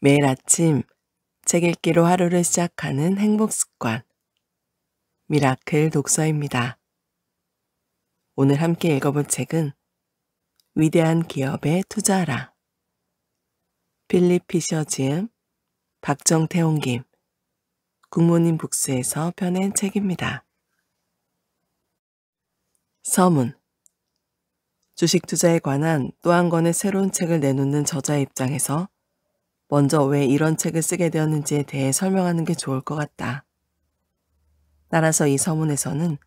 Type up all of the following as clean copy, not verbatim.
매일 아침 책 읽기로 하루를 시작하는 행복 습관, 미라클 독서입니다. 오늘 함께 읽어볼 책은 위대한 기업에 투자하라. 필립 피셔 지음, 박정태 옮김, 굿모닝 북스에서 펴낸 책입니다. 서문. 주식 투자에 관한 또 한 권의 새로운 책을 내놓는 저자의 입장에서 먼저 왜 이런 책을 쓰게 되었는지에 대해 설명하는 게 좋을 것 같다. 따라서 이 서문에서는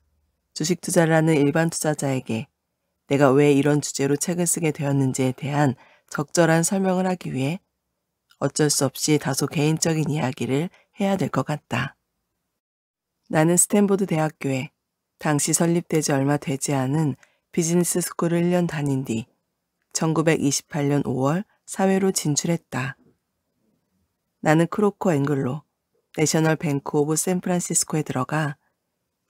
주식 투자를 하는 일반 투자자에게 내가 왜 이런 주제로 책을 쓰게 되었는지에 대한 적절한 설명을 하기 위해 어쩔 수 없이 다소 개인적인 이야기를 해야 될 것 같다. 나는 스탠포드 대학교에 당시 설립되지 얼마 되지 않은 비즈니스 스쿨을 1년 다닌 뒤 1928년 5월 사회로 진출했다. 나는 크로커 앵글로 내셔널 뱅크 오브 샌프란시스코에 들어가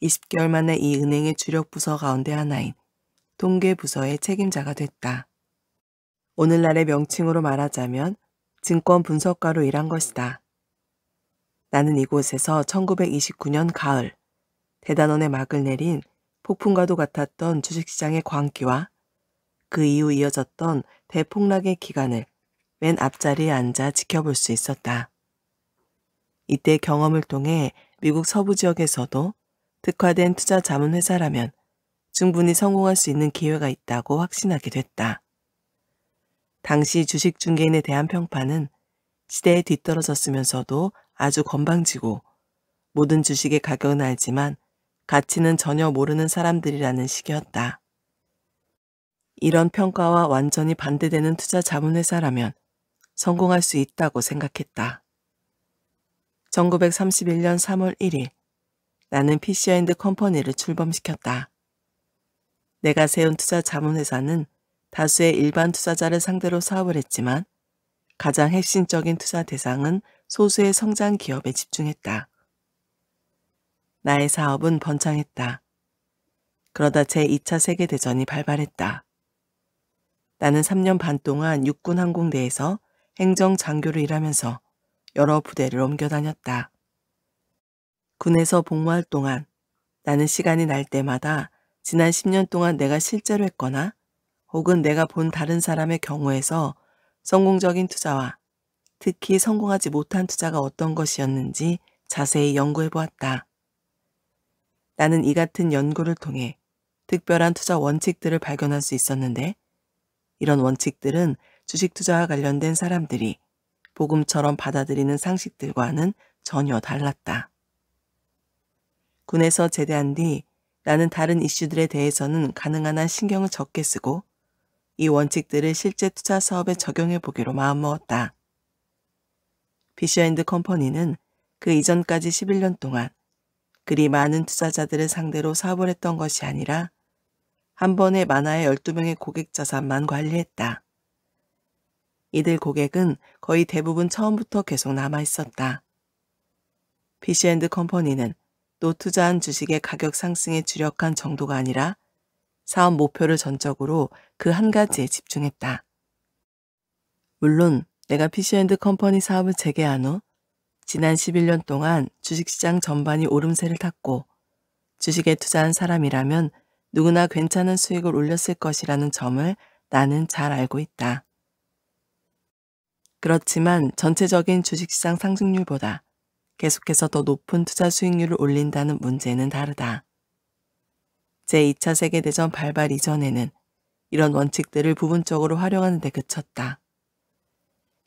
20개월 만에 이 은행의 주력 부서 가운데 하나인 통계 부서의 책임자가 됐다. 오늘날의 명칭으로 말하자면 증권 분석가로 일한 것이다. 나는 이곳에서 1929년 가을 대단원의 막을 내린 폭풍과도 같았던 주식시장의 광기와 그 이후 이어졌던 대폭락의 기간을 맨 앞자리에 앉아 지켜볼 수 있었다. 이때 경험을 통해 미국 서부 지역에서도 특화된 투자 자문 회사라면 충분히 성공할 수 있는 기회가 있다고 확신하게 됐다. 당시 주식 중개인에 대한 평판은 시대에 뒤떨어졌으면서도 아주 건방지고 모든 주식의 가격은 알지만 가치는 전혀 모르는 사람들이라는 식이었다. 이런 평가와 완전히 반대되는 투자 자문 회사라면 성공할 수 있다고 생각했다. 1931년 3월 1일 나는 피셔앤드컴퍼니를 출범시켰다. 내가 세운 투자 자문회사는 다수의 일반 투자자를 상대로 사업을 했지만 가장 핵심적인 투자 대상은 소수의 성장 기업에 집중했다. 나의 사업은 번창했다. 그러다 제2차 세계대전이 발발했다. 나는 3년 반 동안 육군 항공대에서 행정장교로 일하면서 여러 부대를 옮겨 다녔다. 군에서 복무할 동안 나는 시간이 날 때마다 지난 10년 동안 내가 실제로 했거나 혹은 내가 본 다른 사람의 경우에서 성공적인 투자와 특히 성공하지 못한 투자가 어떤 것이었는지 자세히 연구해 보았다. 나는 이 같은 연구를 통해 특별한 투자 원칙들을 발견할 수 있었는데 이런 원칙들은 주식 투자와 관련된 사람들이 복음처럼 받아들이는 상식들과는 전혀 달랐다. 군에서 제대한 뒤 나는 다른 이슈들에 대해서는 가능한 한 신경을 적게 쓰고 이 원칙들을 실제 투자 사업에 적용해 보기로 마음먹었다. 피셔앤드컴퍼니는 그 이전까지 11년 동안 그리 많은 투자자들을 상대로 사업을 했던 것이 아니라 한 번에 만화의 12명의 고객 자산만 관리했다. 이들 고객은 거의 대부분 처음부터 계속 남아있었다. 피셔앤드컴퍼니는 또 투자한 주식의 가격 상승에 주력한 정도가 아니라 사업 목표를 전적으로 그 한 가지에 집중했다. 물론 내가 피셔앤드컴퍼니 사업을 재개한 후 지난 11년 동안 주식시장 전반이 오름세를 탔고 주식에 투자한 사람이라면 누구나 괜찮은 수익을 올렸을 것이라는 점을 나는 잘 알고 있다. 그렇지만 전체적인 주식시장 상승률보다 계속해서 더 높은 투자 수익률을 올린다는 문제는 다르다. 제2차 세계대전 발발 이전에는 이런 원칙들을 부분적으로 활용하는 데 그쳤다.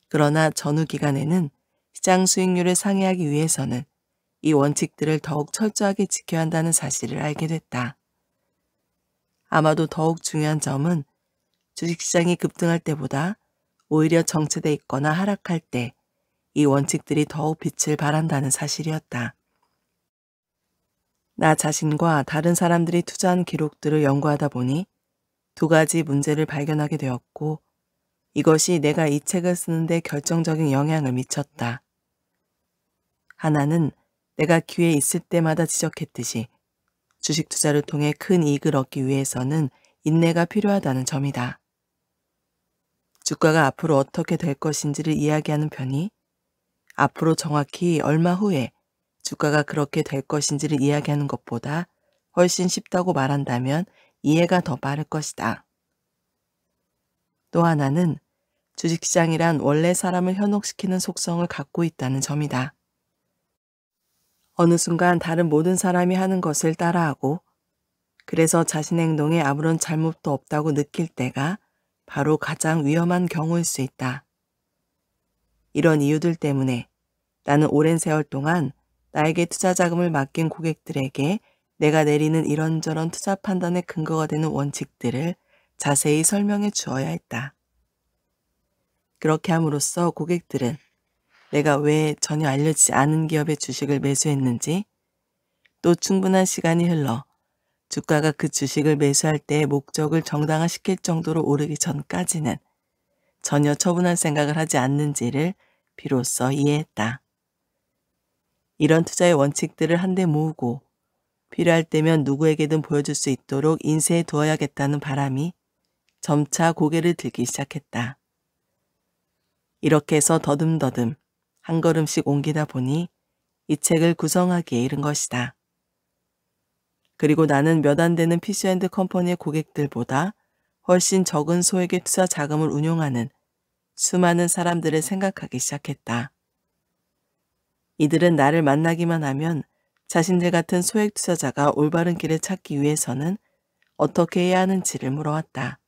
그러나 전후 기간에는 시장 수익률을 상회하기 위해서는 이 원칙들을 더욱 철저하게 지켜야 한다는 사실을 알게 됐다. 아마도 더욱 중요한 점은 주식시장이 급등할 때보다 오히려 정체돼 있거나 하락할 때 이 원칙들이 더욱 빛을 발한다는 사실이었다. 나 자신과 다른 사람들이 투자한 기록들을 연구하다 보니 두 가지 문제를 발견하게 되었고 이것이 내가 이 책을 쓰는데 결정적인 영향을 미쳤다. 하나는 내가 기회 있을 때마다 지적했듯이 주식 투자를 통해 큰 이익을 얻기 위해서는 인내가 필요하다는 점이다. 주가가 앞으로 어떻게 될 것인지를 이야기하는 편이 앞으로 정확히 얼마 후에 주가가 그렇게 될 것인지를 이야기하는 것보다 훨씬 쉽다고 말한다면 이해가 더 빠를 것이다. 또 하나는 주식시장이란 원래 사람을 현혹시키는 속성을 갖고 있다는 점이다. 어느 순간 다른 모든 사람이 하는 것을 따라하고 그래서 자신의 행동에 아무런 잘못도 없다고 느낄 때가 바로 가장 위험한 경우일 수 있다. 이런 이유들 때문에 나는 오랜 세월 동안 나에게 투자 자금을 맡긴 고객들에게 내가 내리는 이런저런 투자 판단의 근거가 되는 원칙들을 자세히 설명해 주어야 했다. 그렇게 함으로써 고객들은 내가 왜 전혀 알려지지 않은 기업의 주식을 매수했는지, 또 충분한 시간이 흘러 주가가 그 주식을 매수할 때의 목적을 정당화시킬 정도로 오르기 전까지는 전혀 처분할 생각을 하지 않는지를 비로소 이해했다. 이런 투자의 원칙들을 한데 모으고 필요할 때면 누구에게든 보여줄 수 있도록 인쇄해 두어야겠다는 바람이 점차 고개를 들기 시작했다. 이렇게 해서 더듬더듬 한 걸음씩 옮기다 보니 이 책을 구성하기에 이른 것이다. 그리고 나는 몇 안 되는 PC&컴퍼니의 고객들보다 훨씬 적은 소액의 투자 자금을 운용하는 수많은 사람들을 생각하기 시작했다. 이들은 나를 만나기만 하면 자신들 같은 소액 투자자가 올바른 길을 찾기 위해서는 어떻게 해야 하는지를 물어왔다.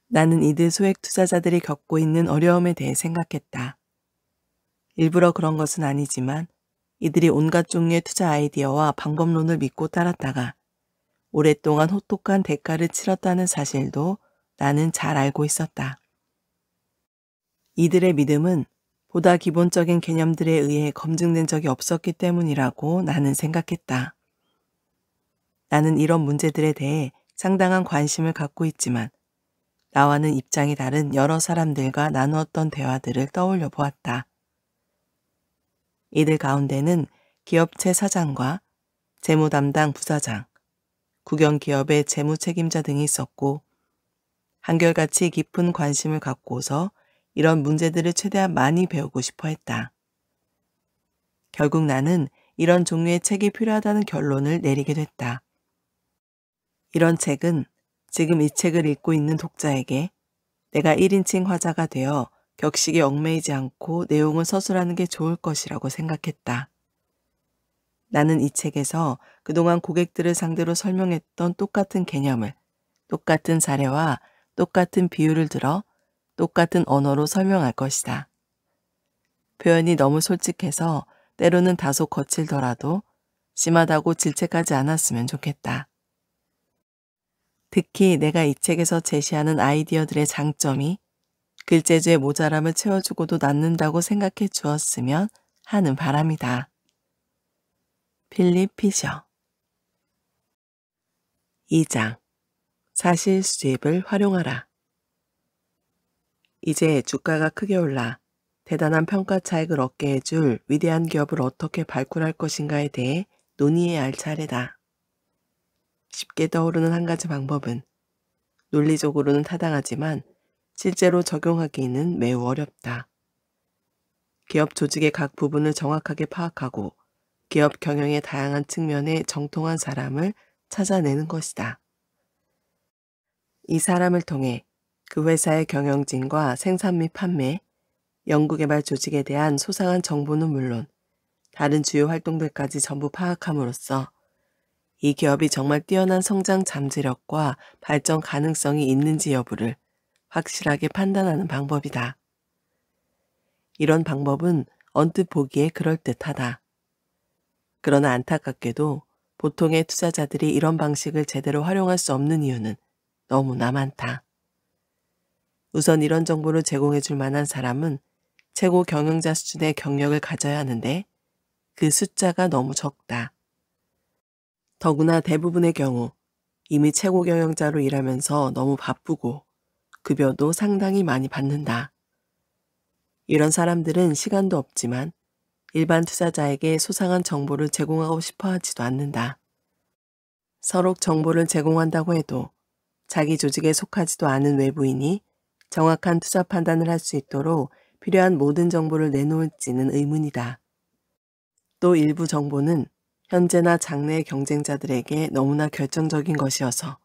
나는 이들 소액 투자자들이 겪고 있는 어려움에 대해 생각했다. 일부러 그런 것은 아니지만 이들이 온갖 종류의 투자 아이디어와 방법론을 믿고 따랐다가 오랫동안 혹독한 대가를 치렀다는 사실도 나는 잘 알고 있었다. 이들의 믿음은 보다 기본적인 개념들에 의해 검증된 적이 없었기 때문이라고 나는 생각했다. 나는 이런 문제들에 대해 상당한 관심을 갖고 있지만 나와는 입장이 다른 여러 사람들과 나누었던 대화들을 떠올려 보았다. 이들 가운데는 기업체 사장과 재무 담당 부사장, 국영기업의 재무 책임자 등이 있었고 한결같이 깊은 관심을 갖고서 이런 문제들을 최대한 많이 배우고 싶어 했다. 결국 나는 이런 종류의 책이 필요하다는 결론을 내리게 됐다. 이런 책은 지금 이 책을 읽고 있는 독자에게 내가 1인칭 화자가 되어 격식에 얽매이지 않고 내용을 서술하는 게 좋을 것이라고 생각했다. 나는 이 책에서 그동안 고객들을 상대로 설명했던 똑같은 개념을 똑같은 사례와 똑같은 비유를 들어 똑같은 언어로 설명할 것이다. 표현이 너무 솔직해서 때로는 다소 거칠더라도 심하다고 질책하지 않았으면 좋겠다. 특히 내가 이 책에서 제시하는 아이디어들의 장점이 글재주의 모자람을 채워주고도 남는다고 생각해 주었으면 하는 바람이다. 필립 피셔 2장 사실 수집을 활용하라. 이제 주가가 크게 올라 대단한 평가 차익을 얻게 해줄 위대한 기업을 어떻게 발굴할 것인가에 대해 논의해야 할 차례다. 쉽게 떠오르는 한 가지 방법은 논리적으로는 타당하지만 실제로 적용하기는 매우 어렵다. 기업 조직의 각 부분을 정확하게 파악하고 기업 경영의 다양한 측면에 정통한 사람을 찾아내는 것이다. 이 사람을 통해 그 회사의 경영진과 생산 및 판매, 연구개발 조직에 대한 소상한 정보는 물론 다른 주요 활동들까지 전부 파악함으로써 이 기업이 정말 뛰어난 성장 잠재력과 발전 가능성이 있는지 여부를 확실하게 판단하는 방법이다. 이런 방법은 언뜻 보기에 그럴듯하다. 그러나 안타깝게도 보통의 투자자들이 이런 방식을 제대로 활용할 수 없는 이유는 너무나 많다. 우선 이런 정보를 제공해 줄 만한 사람은 최고 경영자 수준의 경력을 가져야 하는데 그 숫자가 너무 적다. 더구나 대부분의 경우 이미 최고 경영자로 일하면서 너무 바쁘고 급여도 상당히 많이 받는다. 이런 사람들은 시간도 없지만 일반 투자자에게 소상한 정보를 제공하고 싶어 하지도 않는다. 서로 정보를 제공한다고 해도 자기 조직에 속하지도 않은 외부인이 정확한 투자 판단을 할 수 있도록 필요한 모든 정보를 내놓을지는 의문이다. 또 일부 정보는 현재나 장래 경쟁자들에게 너무나 결정적인 것이어서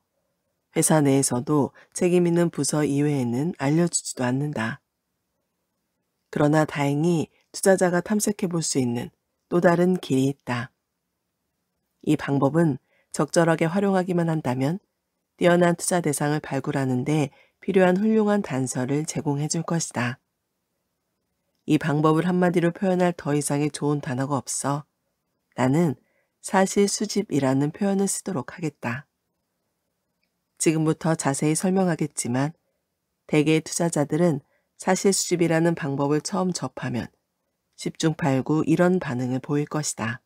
회사 내에서도 책임 있는 부서 이외에는 알려주지도 않는다. 그러나 다행히 투자자가 탐색해 볼 수 있는 또 다른 길이 있다. 이 방법은 적절하게 활용하기만 한다면 뛰어난 투자 대상을 발굴하는 데 필요한 훌륭한 단서를 제공해 줄 것이다. 이 방법을 한마디로 표현할 더 이상의 좋은 단어가 없어 나는 사실 수집이라는 표현을 쓰도록 하겠다. 지금부터 자세히 설명하겠지만 대개의 투자자들은 사실 수집이라는 방법을 처음 접하면 10중 8구 이런 반응을 보일 것이다.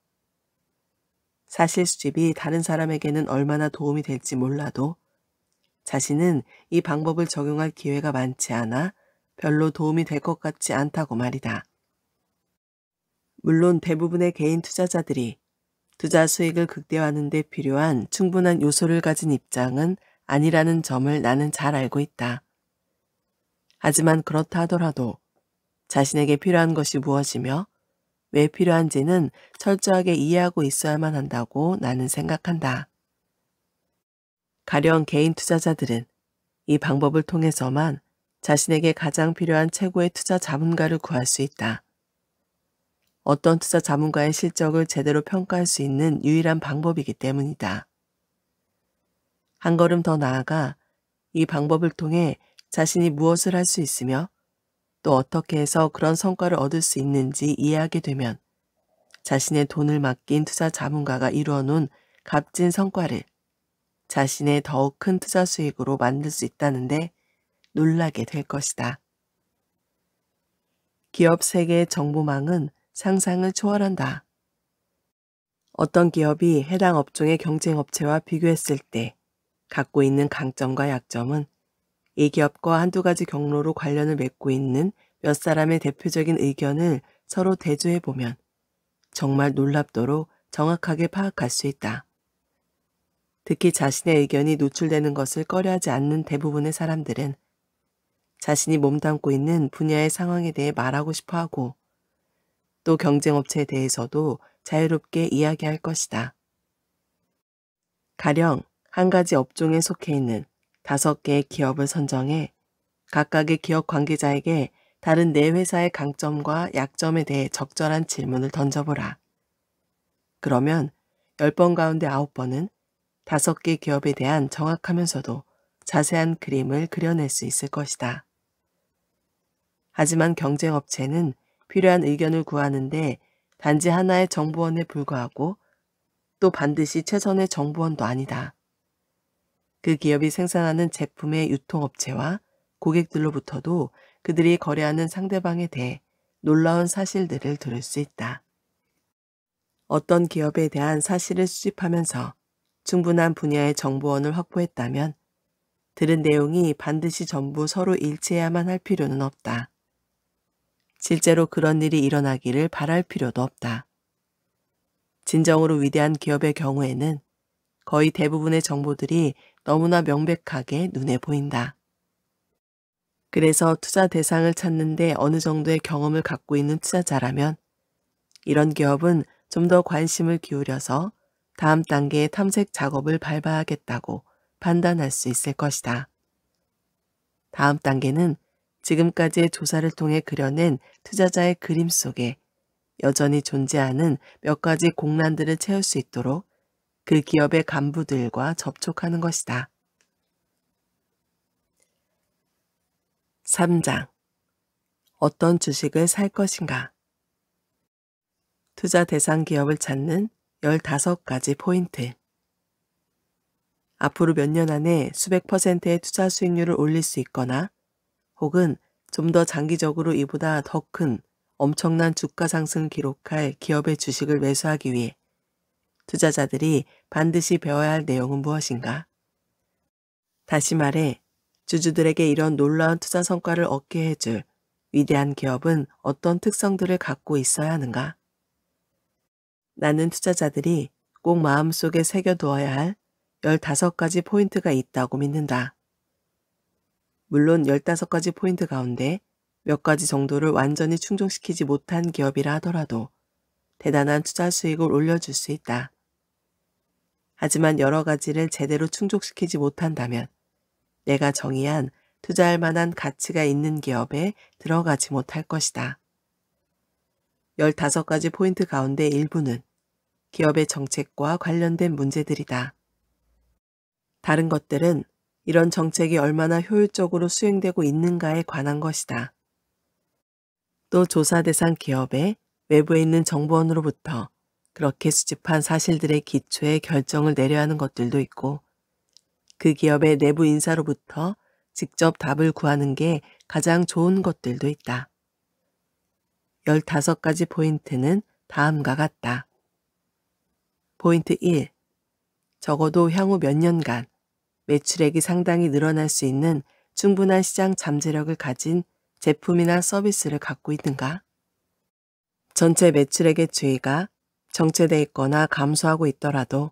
사실 수집이 다른 사람에게는 얼마나 도움이 될지 몰라도 자신은 이 방법을 적용할 기회가 많지 않아 별로 도움이 될 것 같지 않다고 말이다. 물론 대부분의 개인 투자자들이 투자 수익을 극대화하는 데 필요한 충분한 요소를 가진 입장은 아니라는 점을 나는 잘 알고 있다. 하지만 그렇다 하더라도 자신에게 필요한 것이 무엇이며 왜 필요한지는 철저하게 이해하고 있어야만 한다고 나는 생각한다. 가령 개인 투자자들은 이 방법을 통해서만 자신에게 가장 필요한 최고의 투자 자문가를 구할 수 있다. 어떤 투자 자문가의 실적을 제대로 평가할 수 있는 유일한 방법이기 때문이다. 한 걸음 더 나아가 이 방법을 통해 자신이 무엇을 할 수 있으며 또 어떻게 해서 그런 성과를 얻을 수 있는지 이해하게 되면 자신의 돈을 맡긴 투자 자문가가 이루어 놓은 값진 성과를 자신의 더욱 큰 투자 수익으로 만들 수 있다는데 놀라게 될 것이다. 기업 세계의 정보망은 상상을 초월한다. 어떤 기업이 해당 업종의 경쟁업체와 비교했을 때 갖고 있는 강점과 약점은 이 기업과 한두 가지 경로로 관련을 맺고 있는 몇 사람의 대표적인 의견을 서로 대조해보면 정말 놀랍도록 정확하게 파악할 수 있다. 특히 자신의 의견이 노출되는 것을 꺼려하지 않는 대부분의 사람들은 자신이 몸담고 있는 분야의 상황에 대해 말하고 싶어 하고 또 경쟁업체에 대해서도 자유롭게 이야기할 것이다. 가령 한 가지 업종에 속해 있는 5개의 기업을 선정해 각각의 기업 관계자에게 다른 네 회사의 강점과 약점에 대해 적절한 질문을 던져보라. 그러면 10번 가운데 9번은 5개 기업에 대한 정확하면서도 자세한 그림을 그려낼 수 있을 것이다. 하지만 경쟁업체는 필요한 의견을 구하는데 단지 하나의 정보원에 불과하고 또 반드시 최선의 정보원도 아니다. 그 기업이 생산하는 제품의 유통업체와 고객들로부터도 그들이 거래하는 상대방에 대해 놀라운 사실들을 들을 수 있다. 어떤 기업에 대한 사실을 수집하면서 충분한 분야의 정보원을 확보했다면 들은 내용이 반드시 전부 서로 일치해야만 할 필요는 없다. 실제로 그런 일이 일어나기를 바랄 필요도 없다. 진정으로 위대한 기업의 경우에는 거의 대부분의 정보들이 너무나 명백하게 눈에 보인다. 그래서 투자 대상을 찾는데 어느 정도의 경험을 갖고 있는 투자자라면 이런 기업은 좀 더 관심을 기울여서 다음 단계의 탐색 작업을 밟아야겠다고 판단할 수 있을 것이다. 다음 단계는 지금까지의 조사를 통해 그려낸 투자자의 그림 속에 여전히 존재하는 몇 가지 공란들을 채울 수 있도록 그 기업의 간부들과 접촉하는 것이다. 3장. 어떤 주식을 살 것인가? 투자 대상 기업을 찾는 15가지 포인트. 앞으로 몇 년 안에 수백 %의 투자 수익률을 올릴 수 있거나 혹은 좀 더 장기적으로 이보다 더 큰 엄청난 주가 상승을 기록할 기업의 주식을 매수하기 위해 투자자들이 반드시 배워야 할 내용은 무엇인가? 다시 말해 주주들에게 이런 놀라운 투자 성과를 얻게 해줄 위대한 기업은 어떤 특성들을 갖고 있어야 하는가? 나는 투자자들이 꼭 마음속에 새겨두어야 할 15가지 포인트가 있다고 믿는다. 물론 15가지 포인트 가운데 몇 가지 정도를 완전히 충족시키지 못한 기업이라 하더라도 대단한 투자 수익을 올려줄 수 있다. 하지만 여러 가지를 제대로 충족시키지 못한다면 내가 정의한 투자할 만한 가치가 있는 기업에 들어가지 못할 것이다. 15가지 포인트 가운데 일부는 기업의 정책과 관련된 문제들이다. 다른 것들은 이런 정책이 얼마나 효율적으로 수행되고 있는가에 관한 것이다. 또 조사 대상 기업의 외부에 있는 정보원으로부터 그렇게 수집한 사실들의 기초에 결정을 내려야 하는 것들도 있고 그 기업의 내부 인사로부터 직접 답을 구하는 게 가장 좋은 것들도 있다. 15가지 포인트는 다음과 같다. 포인트 1. 적어도 향후 몇 년간 매출액이 상당히 늘어날 수 있는 충분한 시장 잠재력을 가진 제품이나 서비스를 갖고 있는가? 전체 매출액의 추이가 정체돼 있거나 감소하고 있더라도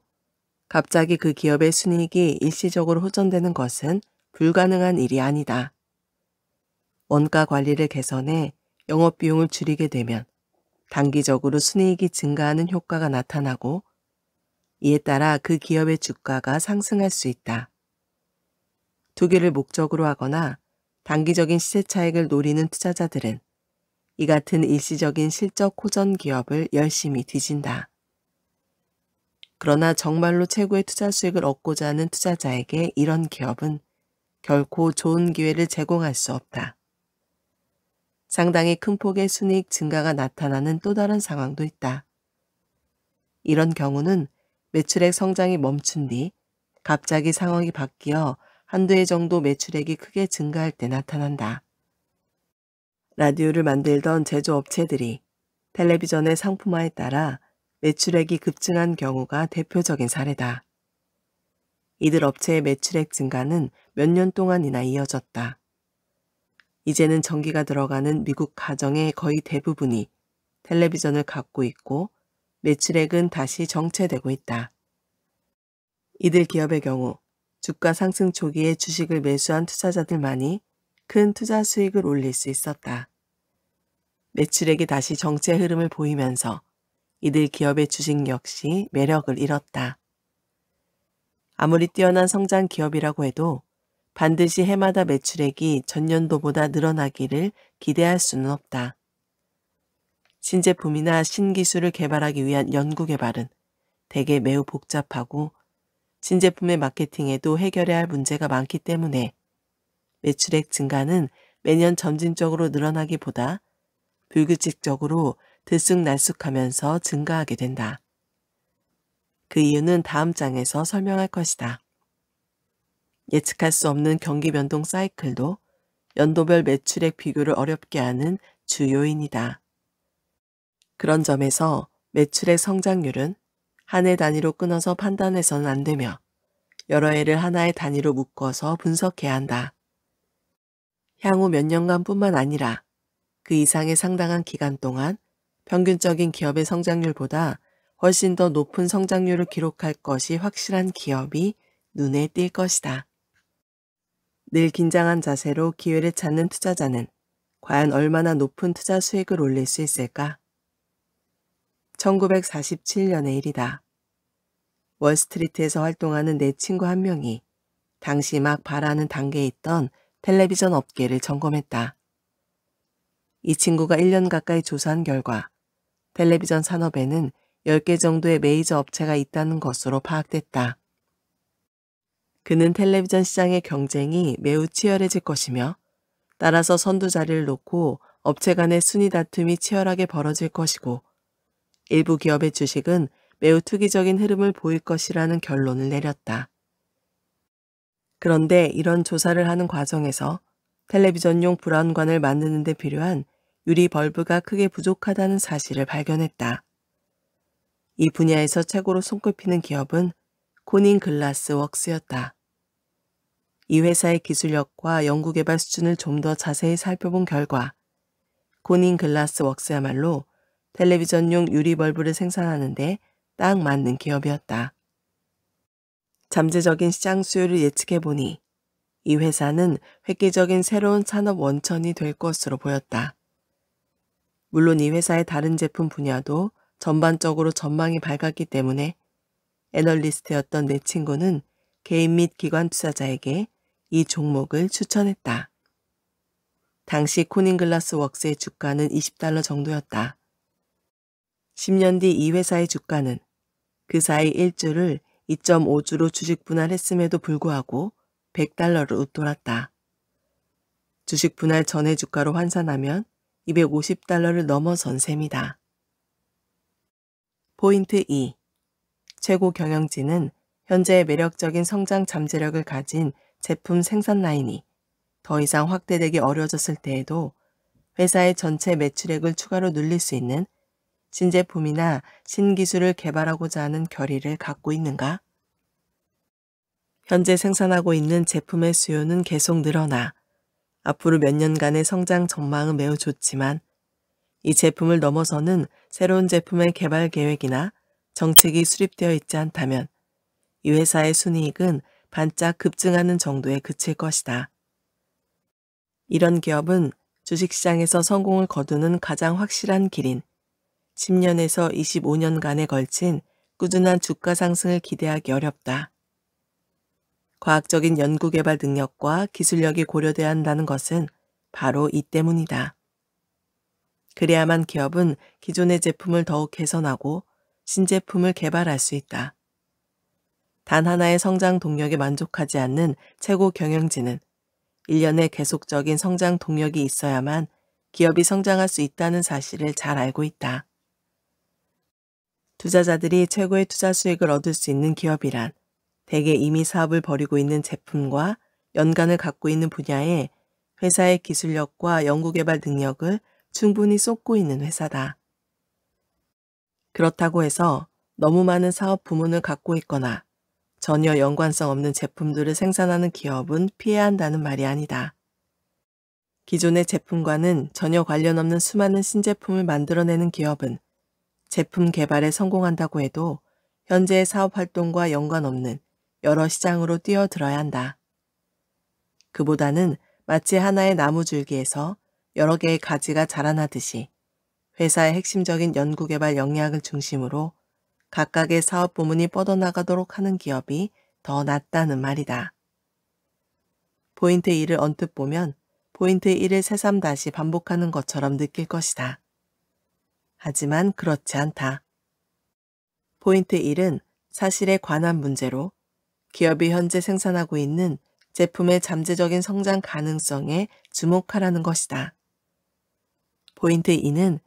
갑자기 그 기업의 순이익이 일시적으로 호전되는 것은 불가능한 일이 아니다. 원가 관리를 개선해 영업비용을 줄이게 되면 단기적으로 순이익이 증가하는 효과가 나타나고 이에 따라 그 기업의 주가가 상승할 수 있다. 투기를 목적으로 하거나 단기적인 시세 차익을 노리는 투자자들은 이 같은 일시적인 실적 호전 기업을 열심히 뒤진다. 그러나 정말로 최고의 투자 수익을 얻고자 하는 투자자에게 이런 기업은 결코 좋은 기회를 제공할 수 없다. 상당히 큰 폭의 순이익 증가가 나타나는 또 다른 상황도 있다. 이런 경우는 매출액 성장이 멈춘 뒤 갑자기 상황이 바뀌어 한두 해 정도 매출액이 크게 증가할 때 나타난다. 라디오를 만들던 제조업체들이 텔레비전의 상품화에 따라 매출액이 급증한 경우가 대표적인 사례다. 이들 업체의 매출액 증가는 몇 년 동안이나 이어졌다. 이제는 전기가 들어가는 미국 가정의 거의 대부분이 텔레비전을 갖고 있고 매출액은 다시 정체되고 있다. 이들 기업의 경우 주가 상승 초기에 주식을 매수한 투자자들만이 큰 투자 수익을 올릴 수 있었다. 매출액이 다시 정체 흐름을 보이면서 이들 기업의 주식 역시 매력을 잃었다. 아무리 뛰어난 성장 기업이라고 해도 반드시 해마다 매출액이 전년도보다 늘어나기를 기대할 수는 없다. 신제품이나 신기술을 개발하기 위한 연구개발은 대개 매우 복잡하고 신제품의 마케팅에도 해결해야 할 문제가 많기 때문에 매출액 증가는 매년 점진적으로 늘어나기보다 불규칙적으로 들쑥날쑥하면서 증가하게 된다. 그 이유는 다음 장에서 설명할 것이다. 예측할 수 없는 경기 변동 사이클도 연도별 매출액 비교를 어렵게 하는 주요인이다. 그런 점에서 매출액 성장률은 한 해 단위로 끊어서 판단해서는 안 되며 여러 해를 하나의 단위로 묶어서 분석해야 한다. 향후 몇 년간뿐만 아니라 그 이상의 상당한 기간 동안 평균적인 기업의 성장률보다 훨씬 더 높은 성장률을 기록할 것이 확실한 기업이 눈에 띌 것이다. 늘 긴장한 자세로 기회를 찾는 투자자는 과연 얼마나 높은 투자 수익을 올릴 수 있을까? 1947년의 일이다. 월스트리트에서 활동하는 내 친구 한 명이 당시 막 발하는 단계에 있던 텔레비전 업계를 점검했다. 이 친구가 1년 가까이 조사한 결과 텔레비전 산업에는 10개 정도의 메이저 업체가 있다는 것으로 파악됐다. 그는 텔레비전 시장의 경쟁이 매우 치열해질 것이며 따라서 선두 자리를 놓고 업체 간의 순위 다툼이 치열하게 벌어질 것이고 일부 기업의 주식은 매우 투기적인 흐름을 보일 것이라는 결론을 내렸다. 그런데 이런 조사를 하는 과정에서 텔레비전용 브라운관을 만드는 데 필요한 유리 벌브가 크게 부족하다는 사실을 발견했다. 이 분야에서 최고로 손꼽히는 기업은 코닝 글라스 웍스였다. 이 회사의 기술력과 연구개발 수준을 좀 더 자세히 살펴본 결과 코닝 글라스 웍스야말로 텔레비전용 유리 벌브를 생산하는데 딱 맞는 기업이었다. 잠재적인 시장 수요를 예측해보니 이 회사는 획기적인 새로운 산업 원천이 될 것으로 보였다. 물론 이 회사의 다른 제품 분야도 전반적으로 전망이 밝았기 때문에 애널리스트였던 내 친구는 개인 및 기관 투자자에게 이 종목을 추천했다. 당시 코닝글라스 웍스의 주가는 $20 정도였다. 10년 뒤 이 회사의 주가는 그 사이 1주를 2.5주로 주식 분할했음에도 불구하고 $100로 웃돌았다. 주식 분할 전의 주가로 환산하면 $250를 넘어선 셈이다. 포인트 2. 최고 경영진은 현재의 매력적인 성장 잠재력을 가진 제품 생산 라인이 더 이상 확대되기 어려워졌을 때에도 회사의 전체 매출액을 추가로 늘릴 수 있는 신제품이나 신기술을 개발하고자 하는 결의를 갖고 있는가? 현재 생산하고 있는 제품의 수요는 계속 늘어나 앞으로 몇 년간의 성장 전망은 매우 좋지만 이 제품을 넘어서는 새로운 제품의 개발 계획이나 정책이 수립되어 있지 않다면 이 회사의 순이익은 반짝 급증하는 정도에 그칠 것이다. 이런 기업은 주식시장에서 성공을 거두는 가장 확실한 길인 10년에서 25년간에 걸친 꾸준한 주가 상승을 기대하기 어렵다. 과학적인 연구개발 능력과 기술력이 고려돼야 한다는 것은 바로 이 때문이다. 그래야만 기업은 기존의 제품을 더욱 개선하고 신제품을 개발할 수 있다. 단 하나의 성장 동력에 만족하지 않는 최고 경영진은 1년의 계속적인 성장 동력이 있어야만 기업이 성장할 수 있다는 사실을 잘 알고 있다. 투자자들이 최고의 투자 수익을 얻을 수 있는 기업이란 대개 이미 사업을 벌이고 있는 제품과 연관을 갖고 있는 분야에 회사의 기술력과 연구개발 능력을 충분히 쏟고 있는 회사다. 그렇다고 해서 너무 많은 사업 부문을 갖고 있거나 전혀 연관성 없는 제품들을 생산하는 기업은 피해야 한다는 말이 아니다. 기존의 제품과는 전혀 관련 없는 수많은 신제품을 만들어내는 기업은 제품 개발에 성공한다고 해도 현재의 사업 활동과 연관없는 여러 시장으로 뛰어들어야 한다. 그보다는 마치 하나의 나무줄기에서 여러 개의 가지가 자라나듯이 회사의 핵심적인 연구개발 역량을 중심으로 각각의 사업 부문이 뻗어나가도록 하는 기업이 더 낫다는 말이다. 포인트 2를 언뜻 보면 포인트 1을 새삼 다시 반복하는 것처럼 느낄 것이다. 하지만 그렇지 않다. 포인트 1은 사실에 관한 문제로 기업이 현재 생산하고 있는 제품의 잠재적인 성장 가능성에 주목하라는 것이다. 포인트 2는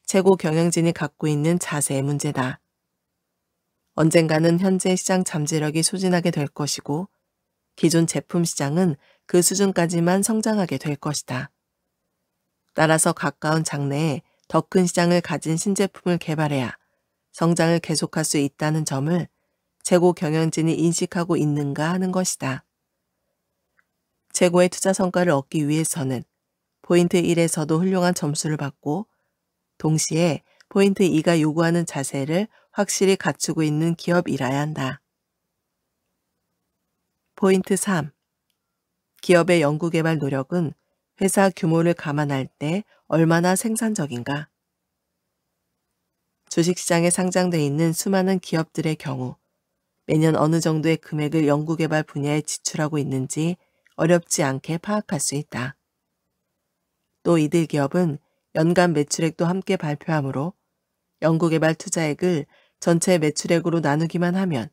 최고 경영진이 갖고 있는 자세의 문제다. 언젠가는 현재 시장 잠재력이 소진하게 될 것이고 기존 제품 시장은 그 수준까지만 성장하게 될 것이다. 따라서 가까운 장래에 더 큰 시장을 가진 신제품을 개발해야 성장을 계속할 수 있다는 점을 최고 경영진이 인식하고 있는가 하는 것이다. 최고의 투자 성과를 얻기 위해서는 포인트 1에서도 훌륭한 점수를 받고 동시에 포인트 2가 요구하는 자세를 확실히 갖추고 있는 기업이라야 한다. 포인트 3. 기업의 연구개발 노력은 회사 규모를 감안할 때 얼마나 생산적인가? 주식시장에 상장돼 있는 수많은 기업들의 경우 매년 어느 정도의 금액을 연구개발 분야에 지출하고 있는지 어렵지 않게 파악할 수 있다. 또 이들 기업은 연간 매출액도 함께 발표하므로 연구개발 투자액을 전체 매출액으로 나누기만 하면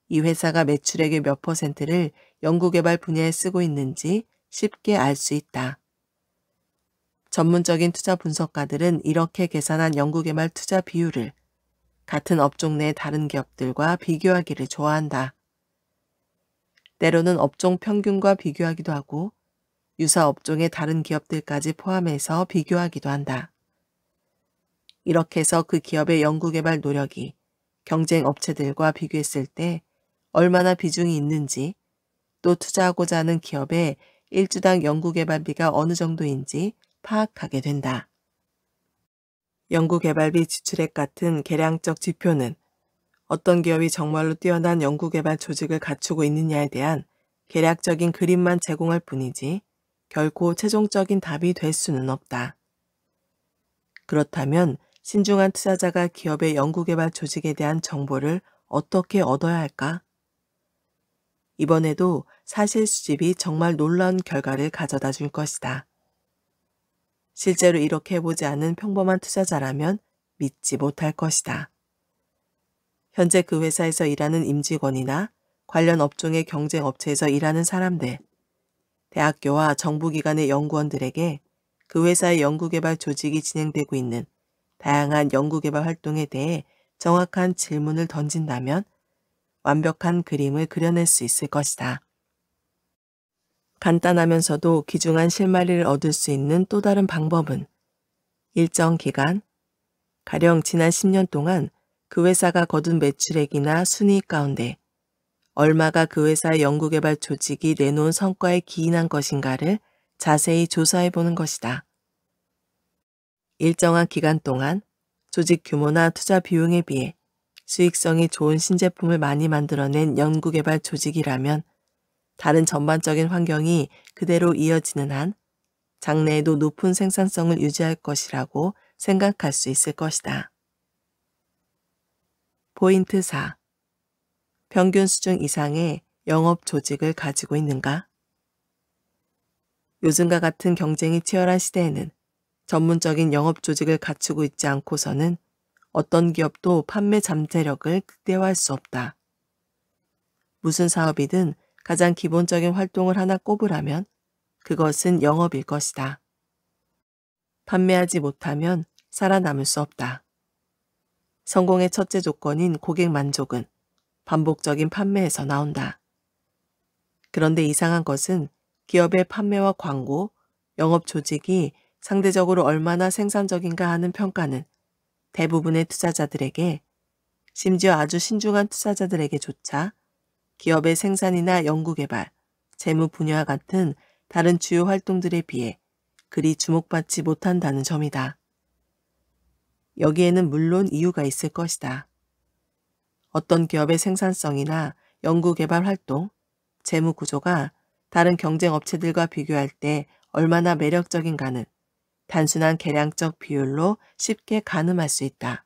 이 회사가 매출액의 몇 %를 연구개발 분야에 쓰고 있는지 쉽게 알 수 있다. 전문적인 투자 분석가들은 이렇게 계산한 연구개발 투자 비율을 같은 업종 내 다른 기업들과 비교하기를 좋아한다. 때로는 업종 평균과 비교하기도 하고 유사 업종의 다른 기업들까지 포함해서 비교하기도 한다. 이렇게 해서 그 기업의 연구개발 노력이 경쟁 업체들과 비교했을 때 얼마나 비중이 있는지 또 투자하고자 하는 기업의 일주당 연구개발비가 어느 정도인지 파악하게 된다. 연구개발비 지출액 같은 계량적 지표는 어떤 기업이 정말로 뛰어난 연구개발 조직을 갖추고 있느냐에 대한 계략적인 그림만 제공할 뿐이지 결코 최종적인 답이 될 수는 없다. 그렇다면 신중한 투자자가 기업의 연구개발 조직에 대한 정보를 어떻게 얻어야 할까? 이번에도 사실 수집이 정말 놀라운 결과를 가져다 줄 것이다. 실제로 이렇게 해보지 않은 평범한 투자자라면 믿지 못할 것이다. 현재 그 회사에서 일하는 임직원이나 관련 업종의 경쟁 업체에서 일하는 사람들, 대학교와 정부기관의 연구원들에게 그 회사의 연구개발 조직이 진행되고 있는 다양한 연구개발 활동에 대해 정확한 질문을 던진다면 완벽한 그림을 그려낼 수 있을 것이다. 간단하면서도 귀중한 실마리를 얻을 수 있는 또 다른 방법은 일정 기간, 가령 지난 10년 동안 그 회사가 거둔 매출액이나 순이익 가운데 얼마가 그 회사의 연구개발 조직이 내놓은 성과에 기인한 것인가를 자세히 조사해 보는 것이다. 일정한 기간 동안 조직 규모나 투자 비용에 비해 수익성이 좋은 신제품을 많이 만들어낸 연구개발 조직이라면 다른 전반적인 환경이 그대로 이어지는 한 장래에도 높은 생산성을 유지할 것이라고 생각할 수 있을 것이다. 포인트 4. 평균 수준 이상의 영업 조직을 가지고 있는가? 요즘과 같은 경쟁이 치열한 시대에는 전문적인 영업 조직을 갖추고 있지 않고서는 어떤 기업도 판매 잠재력을 극대화할 수 없다. 무슨 사업이든 가장 기본적인 활동을 하나 꼽으라면 그것은 영업일 것이다. 판매하지 못하면 살아남을 수 없다. 성공의 첫째 조건인 고객 만족은 반복적인 판매에서 나온다. 그런데 이상한 것은 기업의 판매와 광고, 영업 조직이 상대적으로 얼마나 생산적인가 하는 평가는 대부분의 투자자들에게, 심지어 아주 신중한 투자자들에게조차 기업의 생산이나 연구개발, 재무 분야와 같은 다른 주요 활동들에 비해 그리 주목받지 못한다는 점이다. 여기에는 물론 이유가 있을 것이다. 어떤 기업의 생산성이나 연구개발 활동, 재무 구조가 다른 경쟁 업체들과 비교할 때 얼마나 매력적인가는 단순한 계량적 비율로 쉽게 가늠할 수 있다.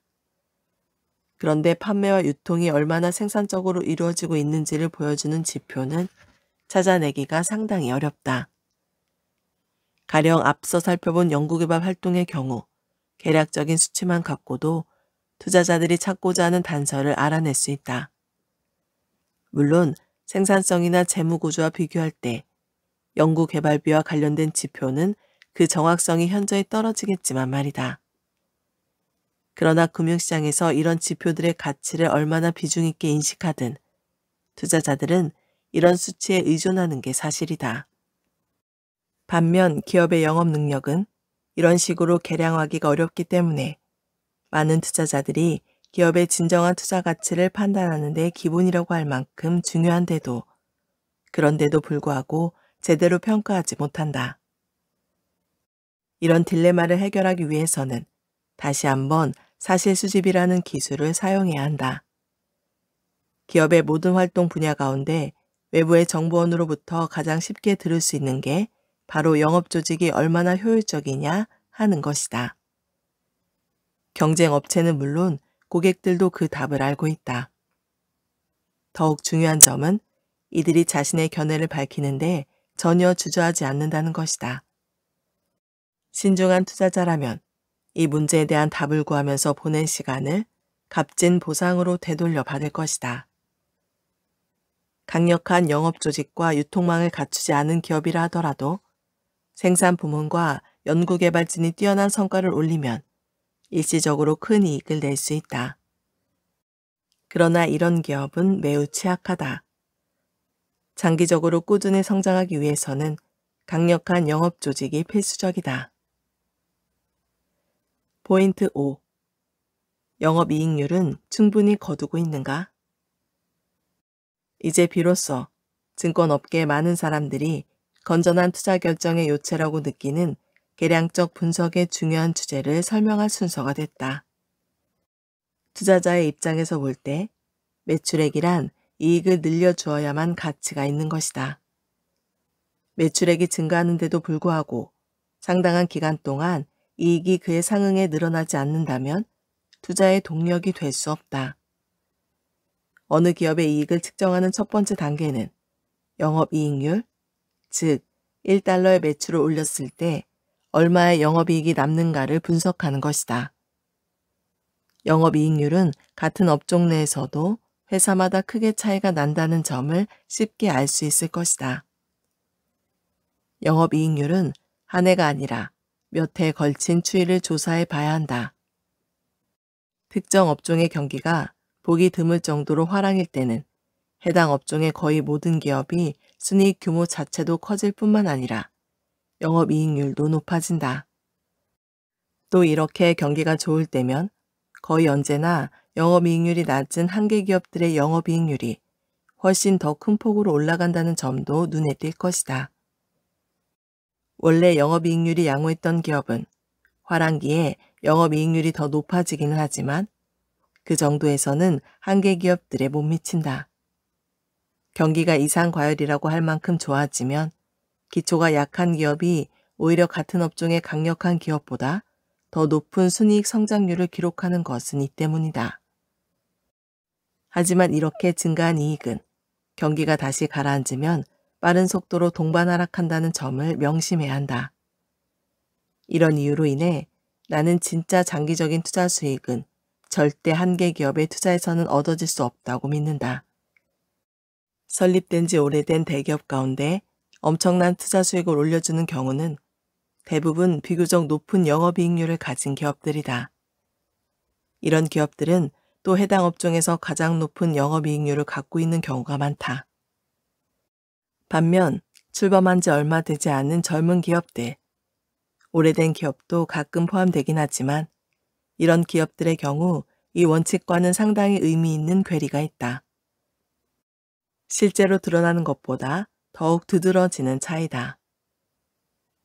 그런데 판매와 유통이 얼마나 생산적으로 이루어지고 있는지를 보여주는 지표는 찾아내기가 상당히 어렵다. 가령 앞서 살펴본 연구개발 활동의 경우 계략적인 수치만 갖고도 투자자들이 찾고자 하는 단서를 알아낼 수 있다. 물론 생산성이나 재무구조와 비교할 때 연구개발비와 관련된 지표는 그 정확성이 현저히 떨어지겠지만 말이다. 그러나 금융시장에서 이런 지표들의 가치를 얼마나 비중 있게 인식하든 투자자들은 이런 수치에 의존하는 게 사실이다. 반면 기업의 영업 능력은 이런 식으로 계량하기가 어렵기 때문에 많은 투자자들이 기업의 진정한 투자 가치를 판단하는 데 기본이라고 할 만큼 중요한데도 그런데도 불구하고 제대로 평가하지 못한다. 이런 딜레마를 해결하기 위해서는 다시 한번 사실 수집이라는 기술을 사용해야 한다. 기업의 모든 활동 분야 가운데 외부의 정보원으로부터 가장 쉽게 들을 수 있는 게 바로 영업 조직이 얼마나 효율적이냐 하는 것이다. 경쟁 업체는 물론 고객들도 그 답을 알고 있다. 더욱 중요한 점은 이들이 자신의 견해를 밝히는데 전혀 주저하지 않는다는 것이다. 신중한 투자자라면 이 문제에 대한 답을 구하면서 보낸 시간을 값진 보상으로 되돌려 받을 것이다. 강력한 영업 조직과 유통망을 갖추지 않은 기업이라 하더라도 생산 부문과 연구개발진이 뛰어난 성과를 올리면 일시적으로 큰 이익을 낼 수 있다. 그러나 이런 기업은 매우 취약하다. 장기적으로 꾸준히 성장하기 위해서는 강력한 영업 조직이 필수적이다. 포인트 5. 영업이익률은 충분히 거두고 있는가? 이제 비로소 증권업계의 많은 사람들이 건전한 투자 결정의 요체라고 느끼는 계량적 분석의 중요한 주제를 설명할 순서가 됐다. 투자자의 입장에서 볼 때 매출액이란 이익을 늘려주어야만 가치가 있는 것이다. 매출액이 증가하는데도 불구하고 상당한 기간 동안 이익이 그에 상응해 늘어나지 않는다면 투자의 동력이 될 수 없다. 어느 기업의 이익을 측정하는 첫 번째 단계는 영업이익률, 즉 1달러의 매출을 올렸을 때 얼마의 영업이익이 남는가를 분석하는 것이다. 영업이익률은 같은 업종 내에서도 회사마다 크게 차이가 난다는 점을 쉽게 알 수 있을 것이다. 영업이익률은 한 해가 아니라 몇 해에 걸친 추이를 조사해 봐야 한다. 특정 업종의 경기가 보기 드물 정도로 화랑일 때는 해당 업종의 거의 모든 기업이 순이익 규모 자체도 커질 뿐만 아니라 영업이익률도 높아진다. 또 이렇게 경기가 좋을 때면 거의 언제나 영업이익률이 낮은 한계 기업들의 영업이익률이 훨씬 더 큰 폭으로 올라간다는 점도 눈에 띌 것이다. 원래 영업이익률이 양호했던 기업은 화랑기에 영업이익률이 더 높아지기는 하지만 그 정도에서는 한계 기업들에 못 미친다. 경기가 이상과열이라고 할 만큼 좋아지면 기초가 약한 기업이 오히려 같은 업종의 강력한 기업보다 더 높은 순이익 성장률을 기록하는 것은 이 때문이다. 하지만 이렇게 증가한 이익은 경기가 다시 가라앉으면 빠른 속도로 동반 하락한다는 점을 명심해야 한다. 이런 이유로 인해 나는 진짜 장기적인 투자 수익은 절대 한계 기업의 투자에서는 얻어질 수 없다고 믿는다. 설립된 지 오래된 대기업 가운데 엄청난 투자 수익을 올려주는 경우는 대부분 비교적 높은 영업이익률을 가진 기업들이다. 이런 기업들은 또 해당 업종에서 가장 높은 영업이익률을 갖고 있는 경우가 많다. 반면 출범한 지 얼마 되지 않은 젊은 기업들, 오래된 기업도 가끔 포함되긴 하지만 이런 기업들의 경우 이 원칙과는 상당히 의미 있는 괴리가 있다. 실제로 드러나는 것보다 더욱 두드러지는 차이다.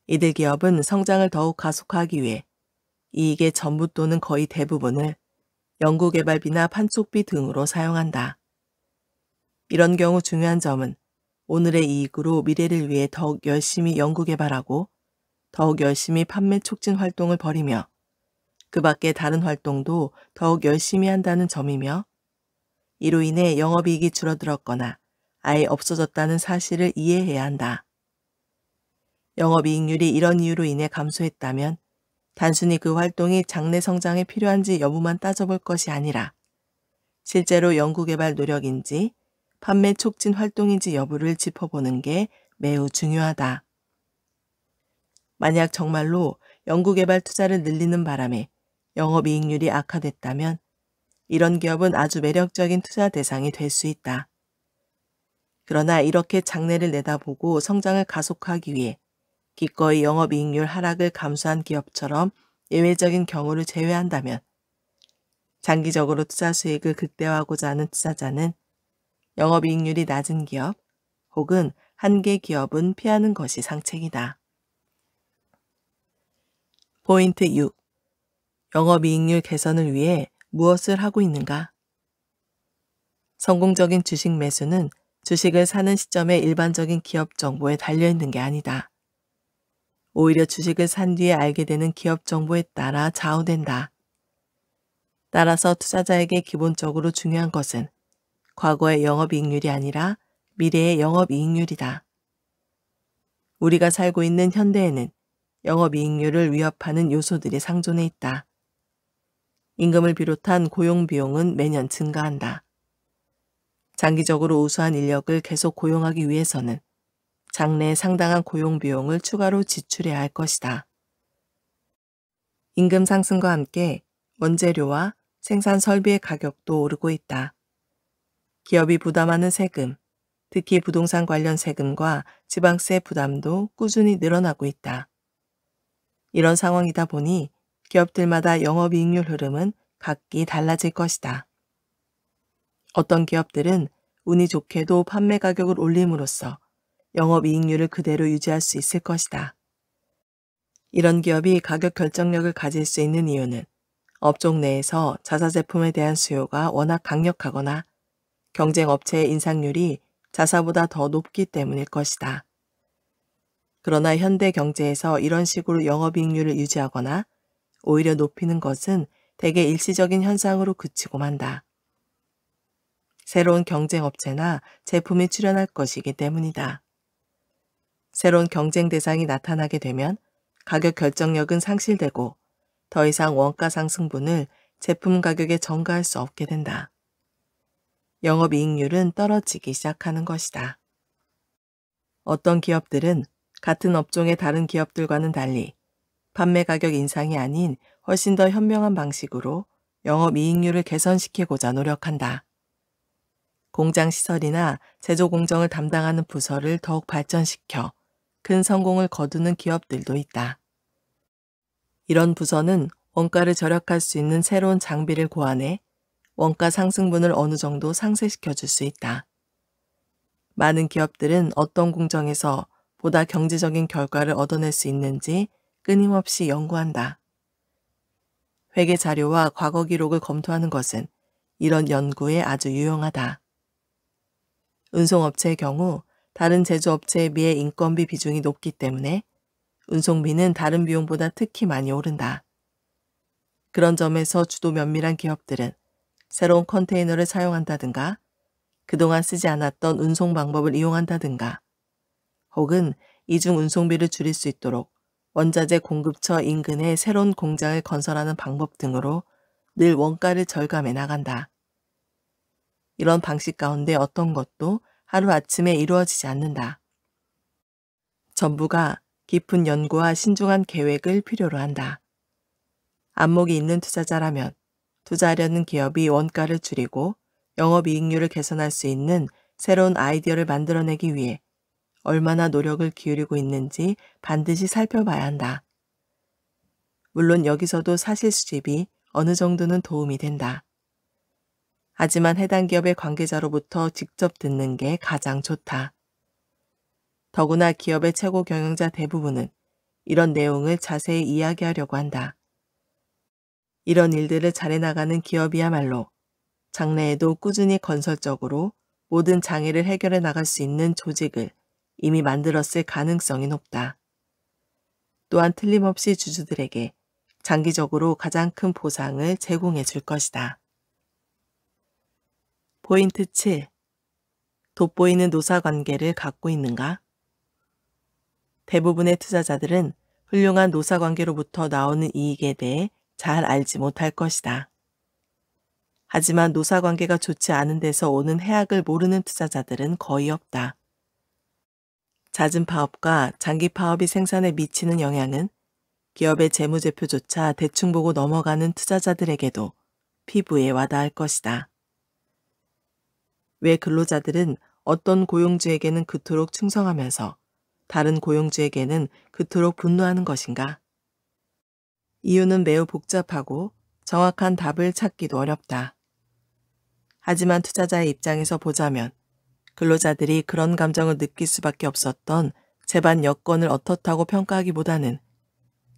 이들 기업은 성장을 더욱 가속화하기 위해 이익의 전부 또는 거의 대부분을 연구개발비나 판촉비 등으로 사용한다. 이런 경우 중요한 점은 오늘의 이익으로 미래를 위해 더욱 열심히 연구개발하고 더욱 열심히 판매 촉진 활동을 벌이며 그 밖의 다른 활동도 더욱 열심히 한다는 점이며 이로 인해 영업이익이 줄어들었거나 아예 없어졌다는 사실을 이해해야 한다. 영업이익률이 이런 이유로 인해 감소했다면 단순히 그 활동이 장래 성장에 필요한지 여부만 따져볼 것이 아니라 실제로 연구개발 노력인지 판매 촉진 활동인지 여부를 짚어보는 게 매우 중요하다. 만약 정말로 연구개발 투자를 늘리는 바람에 영업이익률이 악화됐다면 이런 기업은 아주 매력적인 투자 대상이 될 수 있다. 그러나 이렇게 장래를 내다보고 성장을 가속화하기 위해 기꺼이 영업이익률 하락을 감수한 기업처럼 예외적인 경우를 제외한다면 장기적으로 투자 수익을 극대화하고자 하는 투자자는 영업이익률이 낮은 기업 혹은 한계 기업은 피하는 것이 상책이다. 포인트 6. 영업이익률 개선을 위해 무엇을 하고 있는가? 성공적인 주식 매수는 주식을 사는 시점의 일반적인 기업 정보에 달려있는 게 아니다. 오히려 주식을 산 뒤에 알게 되는 기업 정보에 따라 좌우된다. 따라서 투자자에게 기본적으로 중요한 것은 과거의 영업이익률이 아니라 미래의 영업이익률이다. 우리가 살고 있는 현대에는 영업이익률을 위협하는 요소들이 상존해 있다. 임금을 비롯한 고용비용은 매년 증가한다. 장기적으로 우수한 인력을 계속 고용하기 위해서는 장래에 상당한 고용비용을 추가로 지출해야 할 것이다. 임금 상승과 함께 원재료와 생산 설비의 가격도 오르고 있다. 기업이 부담하는 세금, 특히 부동산 관련 세금과 지방세 부담도 꾸준히 늘어나고 있다. 이런 상황이다 보니 기업들마다 영업이익률 흐름은 각기 달라질 것이다. 어떤 기업들은 운이 좋게도 판매 가격을 올림으로써 영업이익률을 그대로 유지할 수 있을 것이다. 이런 기업이 가격 결정력을 가질 수 있는 이유는 업종 내에서 자사 제품에 대한 수요가 워낙 강력하거나 경쟁 업체의 인상률이 자사보다 더 높기 때문일 것이다. 그러나 현대 경제에서 이런 식으로 영업이익률을 유지하거나 오히려 높이는 것은 대개 일시적인 현상으로 그치고 만다. 새로운 경쟁업체나 제품이 출현할 것이기 때문이다. 새로운 경쟁 대상이 나타나게 되면 가격 결정력은 상실되고 더 이상 원가 상승분을 제품 가격에 전가할 수 없게 된다. 영업이익률은 떨어지기 시작하는 것이다. 어떤 기업들은 같은 업종의 다른 기업들과는 달리 판매 가격 인상이 아닌 훨씬 더 현명한 방식으로 영업이익률을 개선시키고자 노력한다. 공장 시설이나 제조 공정을 담당하는 부서를 더욱 발전시켜 큰 성공을 거두는 기업들도 있다. 이런 부서는 원가를 절약할 수 있는 새로운 장비를 고안해 원가 상승분을 어느 정도 상쇄시켜 줄 수 있다. 많은 기업들은 어떤 공정에서 보다 경제적인 결과를 얻어낼 수 있는지 끊임없이 연구한다. 회계 자료와 과거 기록을 검토하는 것은 이런 연구에 아주 유용하다. 운송업체의 경우 다른 제조업체에 비해 인건비 비중이 높기 때문에 운송비는 다른 비용보다 특히 많이 오른다. 그런 점에서 주도 면밀한 기업들은 새로운 컨테이너를 사용한다든가 그동안 쓰지 않았던 운송 방법을 이용한다든가 혹은 이중 운송비를 줄일 수 있도록 원자재 공급처 인근에 새로운 공장을 건설하는 방법 등으로 늘 원가를 절감해 나간다. 이런 방식 가운데 어떤 것도 하루아침에 이루어지지 않는다. 전부가 깊은 연구와 신중한 계획을 필요로 한다. 안목이 있는 투자자라면 투자하려는 기업이 원가를 줄이고 영업이익률을 개선할 수 있는 새로운 아이디어를 만들어내기 위해 얼마나 노력을 기울이고 있는지 반드시 살펴봐야 한다. 물론 여기서도 사실 수집이 어느 정도는 도움이 된다. 하지만 해당 기업의 관계자로부터 직접 듣는 게 가장 좋다. 더구나 기업의 최고 경영자 대부분은 이런 내용을 자세히 이야기하려고 한다. 이런 일들을 잘해나가는 기업이야말로 장래에도 꾸준히 건설적으로 모든 장애를 해결해 나갈 수 있는 조직을 이미 만들었을 가능성이 높다. 또한 틀림없이 주주들에게 장기적으로 가장 큰 보상을 제공해 줄 것이다. 포인트 7. 돋보이는 노사관계를 갖고 있는가? 대부분의 투자자들은 훌륭한 노사관계로부터 나오는 이익에 대해 잘 알지 못할 것이다. 하지만 노사관계가 좋지 않은 데서 오는 해악을 모르는 투자자들은 거의 없다. 잦은 파업과 장기 파업이 생산에 미치는 영향은 기업의 재무제표조차 대충 보고 넘어가는 투자자들에게도 피부에 와닿을 것이다. 왜 근로자들은 어떤 고용주에게는 그토록 충성하면서 다른 고용주에게는 그토록 분노하는 것인가? 이유는 매우 복잡하고 정확한 답을 찾기도 어렵다. 하지만 투자자의 입장에서 보자면 근로자들이 그런 감정을 느낄 수밖에 없었던 재반 여건을 어떻다고 평가하기보다는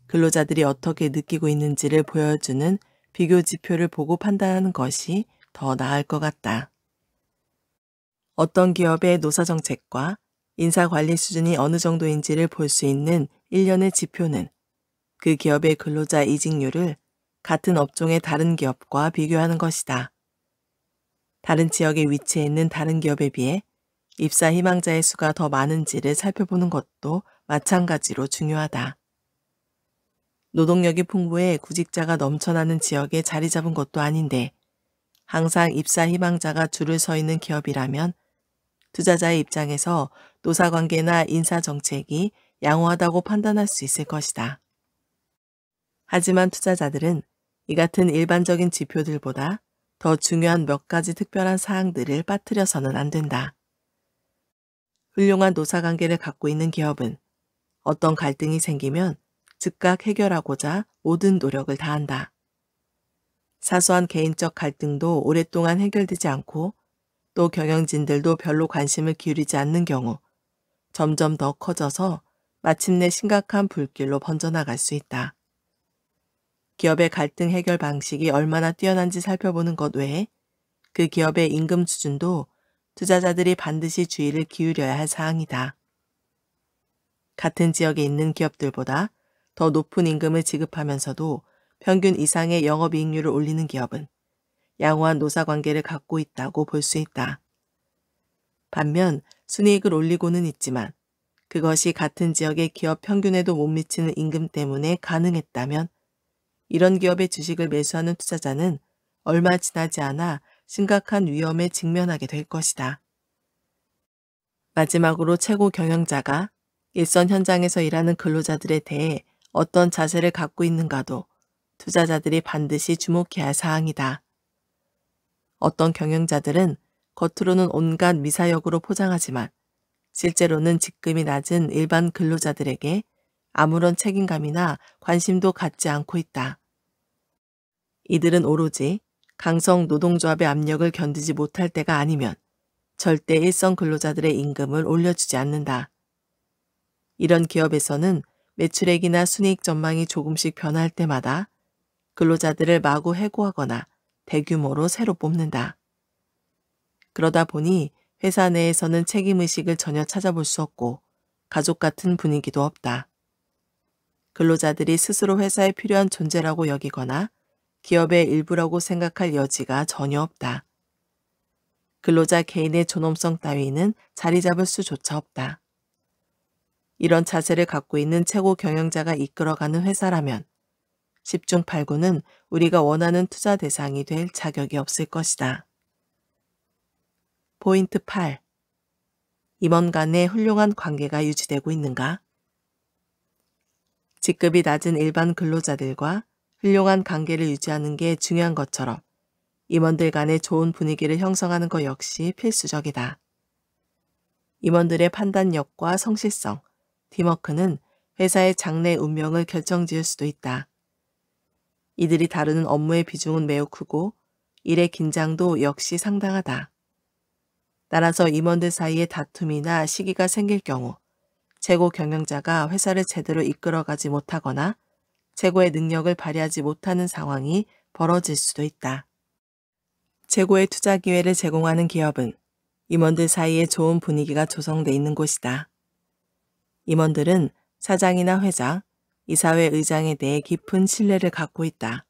근로자들이 어떻게 느끼고 있는지를 보여주는 비교 지표를 보고 판단하는 것이 더 나을 것 같다. 어떤 기업의 노사정책과 인사관리 수준이 어느 정도인지를 볼 수 있는 일련의 지표는 그 기업의 근로자 이직률을 같은 업종의 다른 기업과 비교하는 것이다. 다른 지역에 위치해 있는 다른 기업에 비해 입사 희망자의 수가 더 많은지를 살펴보는 것도 마찬가지로 중요하다. 노동력이 풍부해 구직자가 넘쳐나는 지역에 자리 잡은 것도 아닌데 항상 입사 희망자가 줄을 서 있는 기업이라면 투자자의 입장에서 노사관계나 인사정책이 양호하다고 판단할 수 있을 것이다. 하지만 투자자들은 이 같은 일반적인 지표들보다 더 중요한 몇 가지 특별한 사항들을 빠뜨려서는 안 된다. 훌륭한 노사관계를 갖고 있는 기업은 어떤 갈등이 생기면 즉각 해결하고자 모든 노력을 다한다. 사소한 개인적 갈등도 오랫동안 해결되지 않고 또 경영진들도 별로 관심을 기울이지 않는 경우 점점 더 커져서 마침내 심각한 불길로 번져나갈 수 있다. 기업의 갈등 해결 방식이 얼마나 뛰어난지 살펴보는 것 외에 그 기업의 임금 수준도 투자자들이 반드시 주의를 기울여야 할 사항이다. 같은 지역에 있는 기업들보다 더 높은 임금을 지급하면서도 평균 이상의 영업이익률을 올리는 기업은 양호한 노사관계를 갖고 있다고 볼 수 있다. 반면 순이익을 올리고는 있지만 그것이 같은 지역의 기업 평균에도 못 미치는 임금 때문에 가능했다면 이런 기업의 주식을 매수하는 투자자는 얼마 지나지 않아 심각한 위험에 직면하게 될 것이다. 마지막으로 최고 경영자가 일선 현장에서 일하는 근로자들에 대해 어떤 자세를 갖고 있는가도 투자자들이 반드시 주목해야 할 사항이다. 어떤 경영자들은 겉으로는 온갖 미사역으로 포장하지만 실제로는 직급이 낮은 일반 근로자들에게 아무런 책임감이나 관심도 갖지 않고 있다. 이들은 오로지 강성 노동조합의 압력을 견디지 못할 때가 아니면 절대 일선 근로자들의 임금을 올려주지 않는다. 이런 기업에서는 매출액이나 순이익 전망이 조금씩 변할 때마다 근로자들을 마구 해고하거나 대규모로 새로 뽑는다. 그러다 보니 회사 내에서는 책임의식을 전혀 찾아볼 수 없고 가족 같은 분위기도 없다. 근로자들이 스스로 회사에 필요한 존재라고 여기거나 기업의 일부라고 생각할 여지가 전혀 없다. 근로자 개인의 존엄성 따위는 자리 잡을 수조차 없다. 이런 자세를 갖고 있는 최고 경영자가 이끌어가는 회사라면 10중 8구는 우리가 원하는 투자 대상이 될 자격이 없을 것이다. 포인트 8. 임원 간의 훌륭한 관계가 유지되고 있는가? 직급이 낮은 일반 근로자들과 훌륭한 관계를 유지하는 게 중요한 것처럼 임원들 간의 좋은 분위기를 형성하는 것 역시 필수적이다. 임원들의 판단력과 성실성, 팀워크는 회사의 장래 운명을 결정지을 수도 있다. 이들이 다루는 업무의 비중은 매우 크고 일의 긴장도 역시 상당하다. 따라서 임원들 사이에 다툼이나 시기가 생길 경우 최고 경영자가 회사를 제대로 이끌어가지 못하거나 최고의 능력을 발휘하지 못하는 상황이 벌어질 수도 있다. 최고의 투자 기회를 제공하는 기업은 임원들 사이에 좋은 분위기가 조성돼 있는 곳이다. 임원들은 사장이나 회장, 이사회 의장에 대해 깊은 신뢰를 갖고 있다.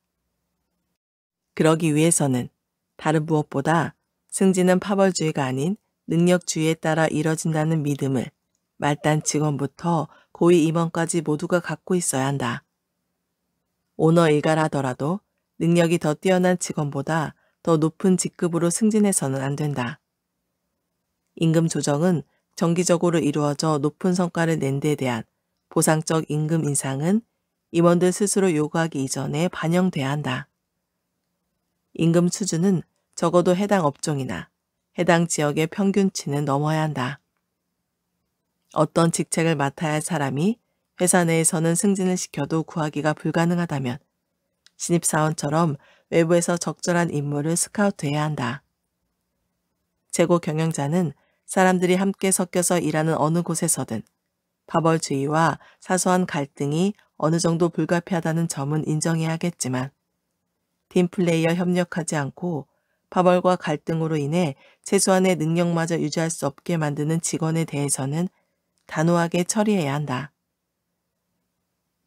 그러기 위해서는 다른 무엇보다 승진은 파벌주의가 아닌 능력주의에 따라 이뤄진다는 믿음을 말단 직원부터 고위 임원까지 모두가 갖고 있어야 한다. 오너 일가라더라도 능력이 더 뛰어난 직원보다 더 높은 직급으로 승진해서는 안 된다. 임금 조정은 정기적으로 이루어져 높은 성과를 낸 데 대한 보상적 임금 인상은 임원들 스스로 요구하기 이전에 반영돼야 한다. 임금 수준은 적어도 해당 업종이나 해당 지역의 평균치는 넘어야 한다. 어떤 직책을 맡아야 할 사람이 회사 내에서는 승진을 시켜도 구하기가 불가능하다면 신입사원처럼 외부에서 적절한 인물을 스카우트해야 한다. 최고 경영자는 사람들이 함께 섞여서 일하는 어느 곳에서든 파벌주의와 사소한 갈등이 어느 정도 불가피하다는 점은 인정해야겠지만 팀플레이어 협력하지 않고 파벌과 갈등으로 인해 최소한의 능력마저 유지할 수 없게 만드는 직원에 대해서는 단호하게 처리해야 한다.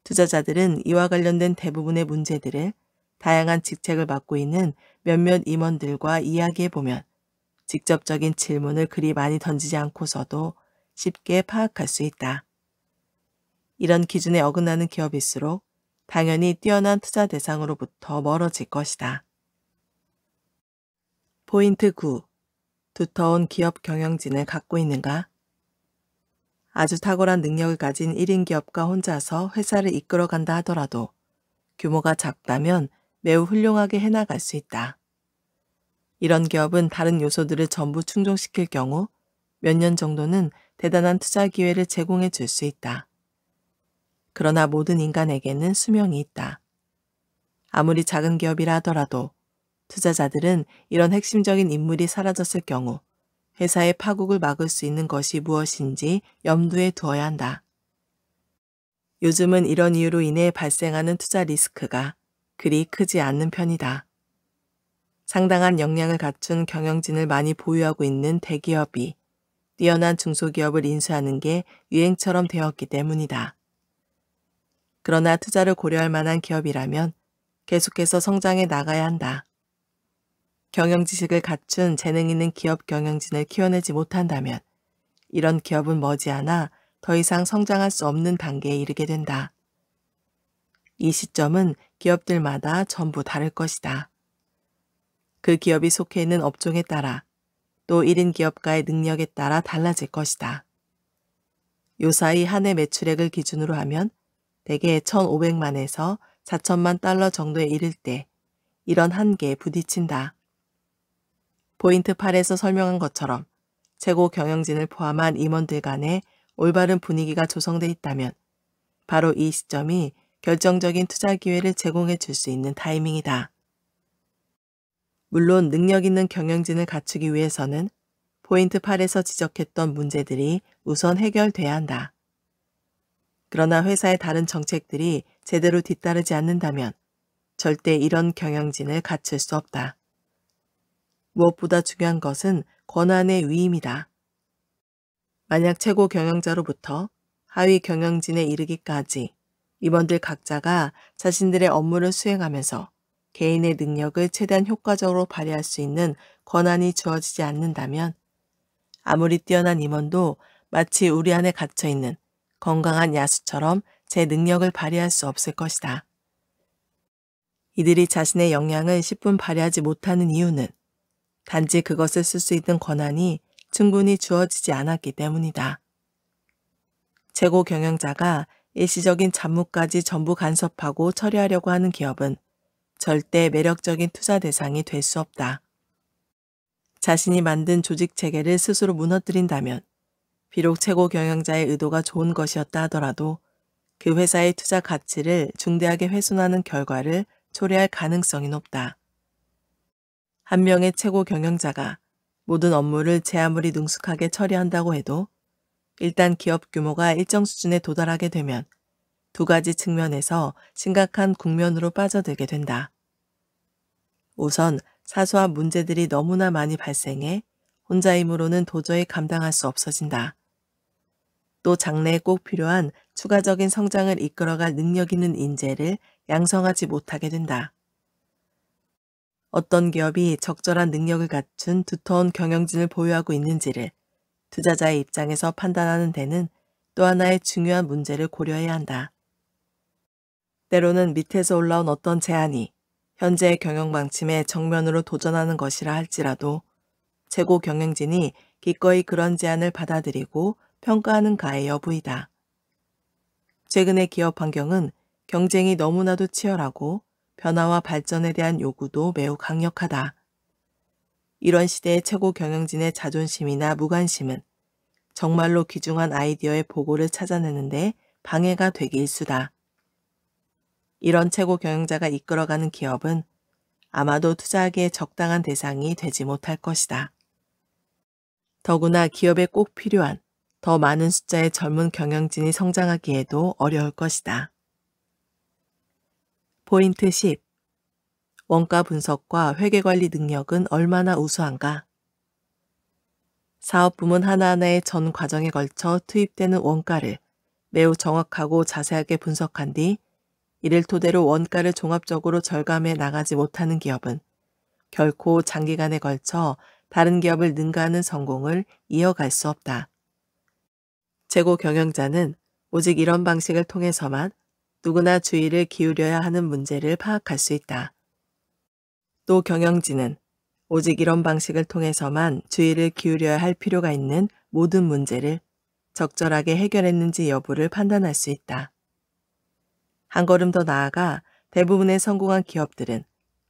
투자자들은 이와 관련된 대부분의 문제들을 다양한 직책을 맡고 있는 몇몇 임원들과 이야기해보면 직접적인 질문을 그리 많이 던지지 않고서도 쉽게 파악할 수 있다. 이런 기준에 어긋나는 기업일수록 당연히 뛰어난 투자 대상으로부터 멀어질 것이다. 포인트 9. 두터운 기업 경영진을 갖고 있는가? 아주 탁월한 능력을 가진 1인 기업가 혼자서 회사를 이끌어간다 하더라도 규모가 작다면 매우 훌륭하게 해나갈 수 있다. 이런 기업은 다른 요소들을 전부 충족시킬 경우 몇 년 정도는 대단한 투자 기회를 제공해 줄 수 있다. 그러나 모든 인간에게는 수명이 있다. 아무리 작은 기업이라 하더라도 투자자들은 이런 핵심적인 인물이 사라졌을 경우 회사의 파국을 막을 수 있는 것이 무엇인지 염두에 두어야 한다. 요즘은 이런 이유로 인해 발생하는 투자 리스크가 그리 크지 않는 편이다. 상당한 역량을 갖춘 경영진을 많이 보유하고 있는 대기업이 뛰어난 중소기업을 인수하는 게 유행처럼 되었기 때문이다. 그러나 투자를 고려할 만한 기업이라면 계속해서 성장해 나가야 한다. 경영 지식을 갖춘 재능 있는 기업 경영진을 키워내지 못한다면 이런 기업은 머지않아 더 이상 성장할 수 없는 단계에 이르게 된다. 이 시점은 기업들마다 전부 다를 것이다. 그 기업이 속해 있는 업종에 따라 또 1인 기업가의 능력에 따라 달라질 것이다. 요사이 한 해 매출액을 기준으로 하면 대개 1,500만에서 4천만 달러 정도에 이를 때 이런 한계에 부딪힌다. 포인트 8에서 설명한 것처럼 최고 경영진을 포함한 임원들 간에 올바른 분위기가 조성돼 있다면 바로 이 시점이 결정적인 투자 기회를 제공해 줄 수 있는 타이밍이다. 물론 능력 있는 경영진을 갖추기 위해서는 포인트 8에서 지적했던 문제들이 우선 해결돼야 한다. 그러나 회사의 다른 정책들이 제대로 뒤따르지 않는다면 절대 이런 경영진을 갖출 수 없다. 무엇보다 중요한 것은 권한의 위임이다. 만약 최고 경영자로부터 하위 경영진에 이르기까지 임원들 각자가 자신들의 업무를 수행하면서 개인의 능력을 최대한 효과적으로 발휘할 수 있는 권한이 주어지지 않는다면 아무리 뛰어난 임원도 마치 우리 안에 갇혀있는 건강한 야수처럼 제 능력을 발휘할 수 없을 것이다. 이들이 자신의 역량을 10분 발휘하지 못하는 이유는 단지 그것을 쓸 수 있는 권한이 충분히 주어지지 않았기 때문이다. 최고 경영자가 일시적인 잡무까지 전부 간섭하고 처리하려고 하는 기업은 절대 매력적인 투자 대상이 될 수 없다. 자신이 만든 조직 체계를 스스로 무너뜨린다면 비록 최고 경영자의 의도가 좋은 것이었다 하더라도 그 회사의 투자 가치를 중대하게 훼손하는 결과를 초래할 가능성이 높다. 한 명의 최고 경영자가 모든 업무를 제 아무리 능숙하게 처리한다고 해도 일단 기업 규모가 일정 수준에 도달하게 되면 두 가지 측면에서 심각한 국면으로 빠져들게 된다. 우선 사소한 문제들이 너무나 많이 발생해 혼자 힘으로는 도저히 감당할 수 없어진다. 또 장래에 꼭 필요한 추가적인 성장을 이끌어갈 능력 있는 인재를 양성하지 못하게 된다. 어떤 기업이 적절한 능력을 갖춘 두터운 경영진을 보유하고 있는지를 투자자의 입장에서 판단하는 데는 또 하나의 중요한 문제를 고려해야 한다. 때로는 밑에서 올라온 어떤 제안이 현재의 경영 방침에 정면으로 도전하는 것이라 할지라도 최고 경영진이 기꺼이 그런 제안을 받아들이고 평가하는가의 여부이다. 최근의 기업 환경은 경쟁이 너무나도 치열하고 변화와 발전에 대한 요구도 매우 강력하다. 이런 시대의 최고 경영진의 자존심이나 무관심은 정말로 귀중한 아이디어의 보고를 찾아내는데 방해가 되기 일쑤다. 이런 최고 경영자가 이끌어가는 기업은 아마도 투자하기에 적당한 대상이 되지 못할 것이다. 더구나 기업에 꼭 필요한 더 많은 숫자의 젊은 경영진이 성장하기에도 어려울 것이다. 포인트 10. 원가 분석과 회계관리 능력은 얼마나 우수한가? 사업 부문 하나하나의 전 과정에 걸쳐 투입되는 원가를 매우 정확하고 자세하게 분석한 뒤 이를 토대로 원가를 종합적으로 절감해 나가지 못하는 기업은 결코 장기간에 걸쳐 다른 기업을 능가하는 성공을 이어갈 수 없다. 최고 경영자는 오직 이런 방식을 통해서만 누구나 주의를 기울여야 하는 문제를 파악할 수 있다. 또 경영진은 오직 이런 방식을 통해서만 주의를 기울여야 할 필요가 있는 모든 문제를 적절하게 해결했는지 여부를 판단할 수 있다. 한 걸음 더 나아가 대부분의 성공한 기업들은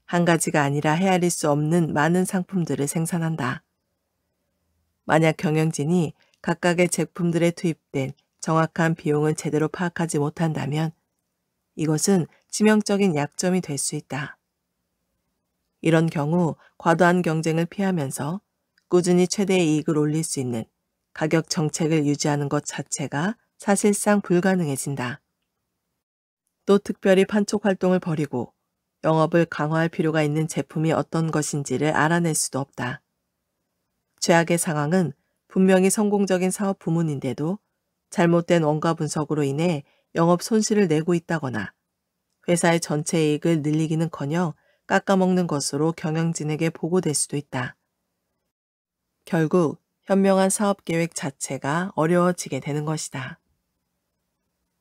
한 가지가 아니라 헤아릴 수 없는 많은 상품들을 생산한다. 만약 경영진이 각각의 제품들에 투입된 정확한 비용을 제대로 파악하지 못한다면 이것은 치명적인 약점이 될 수 있다. 이런 경우 과도한 경쟁을 피하면서 꾸준히 최대의 이익을 올릴 수 있는 가격 정책을 유지하는 것 자체가 사실상 불가능해진다. 또 특별히 판촉 활동을 벌이고 영업을 강화할 필요가 있는 제품이 어떤 것인지를 알아낼 수도 없다. 최악의 상황은 분명히 성공적인 사업 부문인데도 잘못된 원가 분석으로 인해 영업 손실을 내고 있다거나 회사의 전체 이익을 늘리기는커녕 깎아먹는 것으로 경영진에게 보고될 수도 있다. 결국 현명한 사업 계획 자체가 어려워지게 되는 것이다.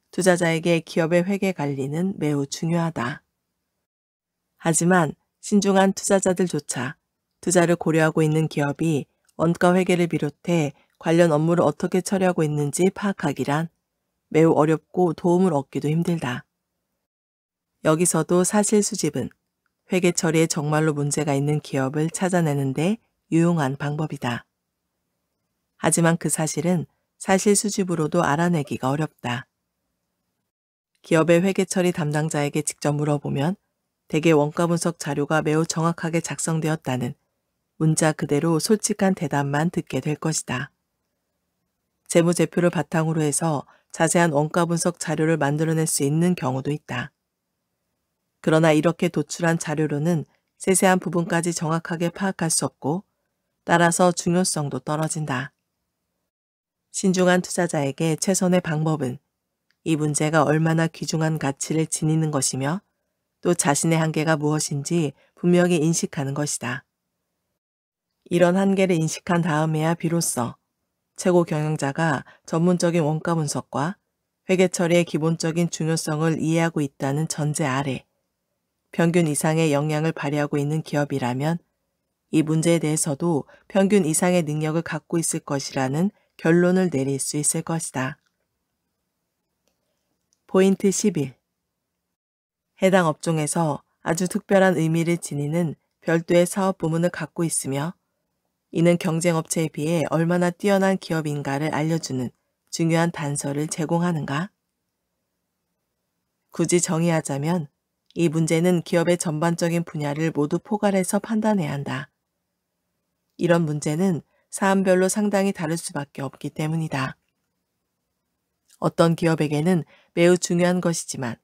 투자자에게 기업의 회계 관리는 매우 중요하다. 하지만 신중한 투자자들조차 투자를 고려하고 있는 기업이 원가 회계를 비롯해 관련 업무를 어떻게 처리하고 있는지 파악하기란 매우 어렵고 도움을 얻기도 힘들다. 여기서도 사실 수집은 회계 처리에 정말로 문제가 있는 기업을 찾아내는데 유용한 방법이다. 하지만 그 사실은 사실 수집으로도 알아내기가 어렵다. 기업의 회계 처리 담당자에게 직접 물어보면 대개 원가 분석 자료가 매우 정확하게 작성되었다는 문자 그대로 솔직한 대답만 듣게 될 것이다. 재무제표를 바탕으로 해서 자세한 원가 분석 자료를 만들어낼 수 있는 경우도 있다. 그러나 이렇게 도출한 자료로는 세세한 부분까지 정확하게 파악할 수 없고 따라서 중요성도 떨어진다. 신중한 투자자에게 최선의 방법은 이 문제가 얼마나 귀중한 가치를 지니는 것이며 또 자신의 한계가 무엇인지 분명히 인식하는 것이다. 이런 한계를 인식한 다음에야 비로소 최고 경영자가 전문적인 원가 분석과 회계 처리의 기본적인 중요성을 이해하고 있다는 전제 아래 평균 이상의 역량을 발휘하고 있는 기업이라면 이 문제에 대해서도 평균 이상의 능력을 갖고 있을 것이라는 결론을 내릴 수 있을 것이다. 포인트 11. 해당 업종에서 아주 특별한 의미를 지니는 별도의 사업 부문을 갖고 있으며 이는 경쟁업체에 비해 얼마나 뛰어난 기업인가를 알려주는 중요한 단서를 제공하는가? 굳이 정의하자면 이 문제는 기업의 전반적인 분야를 모두 포괄해서 판단해야 한다. 이런 문제는 사안별로 상당히 다를 수밖에 없기 때문이다. 어떤 기업에게는 매우 중요한 것이지만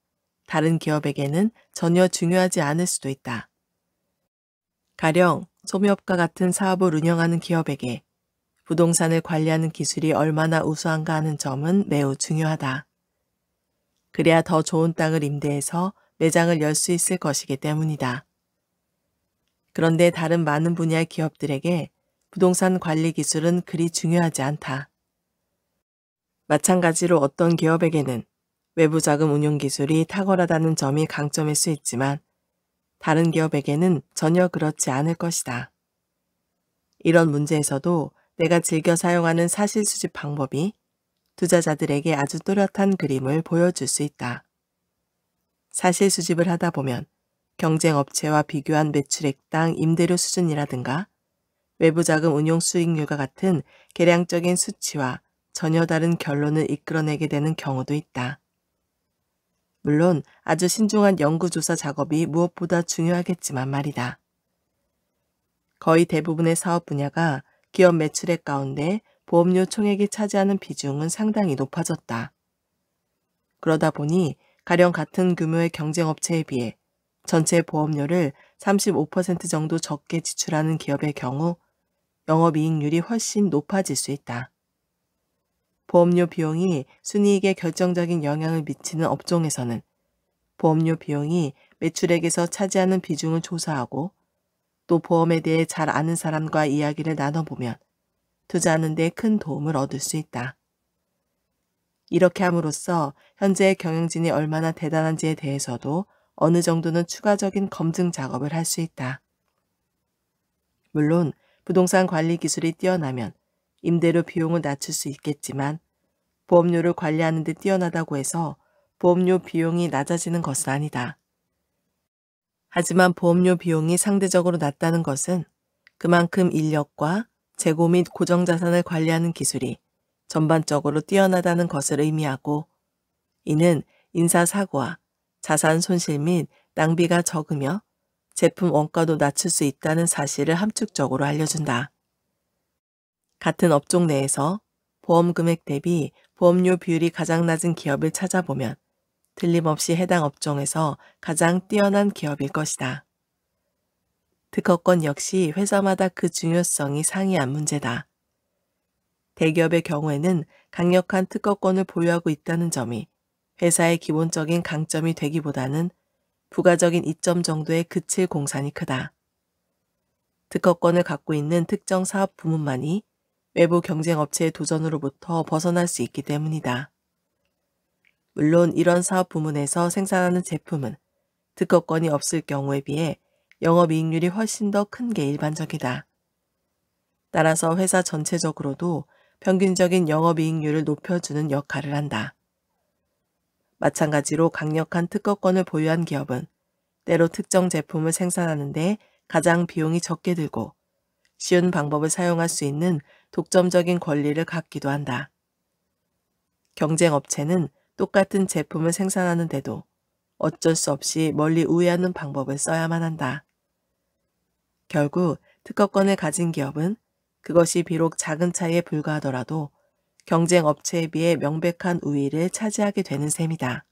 다른 기업에게는 전혀 중요하지 않을 수도 있다. 가령 소매업과 같은 사업을 운영하는 기업에게 부동산을 관리하는 기술이 얼마나 우수한가 하는 점은 매우 중요하다. 그래야 더 좋은 땅을 임대해서 매장을 열 수 있을 것이기 때문이다. 그런데 다른 많은 분야의 기업들에게 부동산 관리 기술은 그리 중요하지 않다. 마찬가지로 어떤 기업에게는 외부 자금 운용 기술이 탁월하다는 점이 강점일 수 있지만 다른 기업에게는 전혀 그렇지 않을 것이다. 이런 문제에서도 내가 즐겨 사용하는 사실 수집 방법이 투자자들에게 아주 또렷한 그림을 보여줄 수 있다. 사실 수집을 하다 보면 경쟁 업체와 비교한 매출액당 임대료 수준이라든가 외부 자금 운용 수익률과 같은 계량적인 수치와 전혀 다른 결론을 이끌어내게 되는 경우도 있다. 물론 아주 신중한 연구조사 작업이 무엇보다 중요하겠지만 말이다. 거의 대부분의 사업 분야가 기업 매출액 가운데 보험료 총액이 차지하는 비중은 상당히 높아졌다. 그러다 보니 가령 같은 규모의 경쟁업체에 비해 전체 보험료를 35% 정도 적게 지출하는 기업의 경우 영업이익률이 훨씬 높아질 수 있다. 보험료 비용이 순이익에 결정적인 영향을 미치는 업종에서는 보험료 비용이 매출액에서 차지하는 비중을 조사하고 또 보험에 대해 잘 아는 사람과 이야기를 나눠보면 투자하는 데 큰 도움을 얻을 수 있다. 이렇게 함으로써 현재의 경영진이 얼마나 대단한지에 대해서도 어느 정도는 추가적인 검증 작업을 할 수 있다. 물론 부동산 관리 기술이 뛰어나면 임대료 비용을 낮출 수 있겠지만 보험료를 관리하는 데 뛰어나다고 해서 보험료 비용이 낮아지는 것은 아니다. 하지만 보험료 비용이 상대적으로 낮다는 것은 그만큼 인력과 재고 및 고정자산을 관리하는 기술이 전반적으로 뛰어나다는 것을 의미하고 이는 인사사고와 자산 손실 및 낭비가 적으며 제품 원가도 낮출 수 있다는 사실을 함축적으로 알려준다. 같은 업종 내에서 보험 금액 대비 보험료 비율이 가장 낮은 기업을 찾아보면 틀림없이 해당 업종에서 가장 뛰어난 기업일 것이다. 특허권 역시 회사마다 그 중요성이 상이한 문제다. 대기업의 경우에는 강력한 특허권을 보유하고 있다는 점이 회사의 기본적인 강점이 되기보다는 부가적인 이점 정도에 그칠 공산이 크다. 특허권을 갖고 있는 특정 사업 부문만이 외부 경쟁업체의 도전으로부터 벗어날 수 있기 때문이다. 물론 이런 사업 부문에서 생산하는 제품은 특허권이 없을 경우에 비해 영업이익률이 훨씬 더 큰 게 일반적이다. 따라서 회사 전체적으로도 평균적인 영업이익률을 높여주는 역할을 한다. 마찬가지로 강력한 특허권을 보유한 기업은 때로 특정 제품을 생산하는 데 가장 비용이 적게 들고 쉬운 방법을 사용할 수 있는 독점적인 권리를 갖기도 한다. 경쟁업체는 똑같은 제품을 생산하는데도 어쩔 수 없이 멀리 우회하는 방법을 써야만 한다. 결국 특허권을 가진 기업은 그것이 비록 작은 차이에 불과하더라도 경쟁업체에 비해 명백한 우위를 차지하게 되는 셈이다.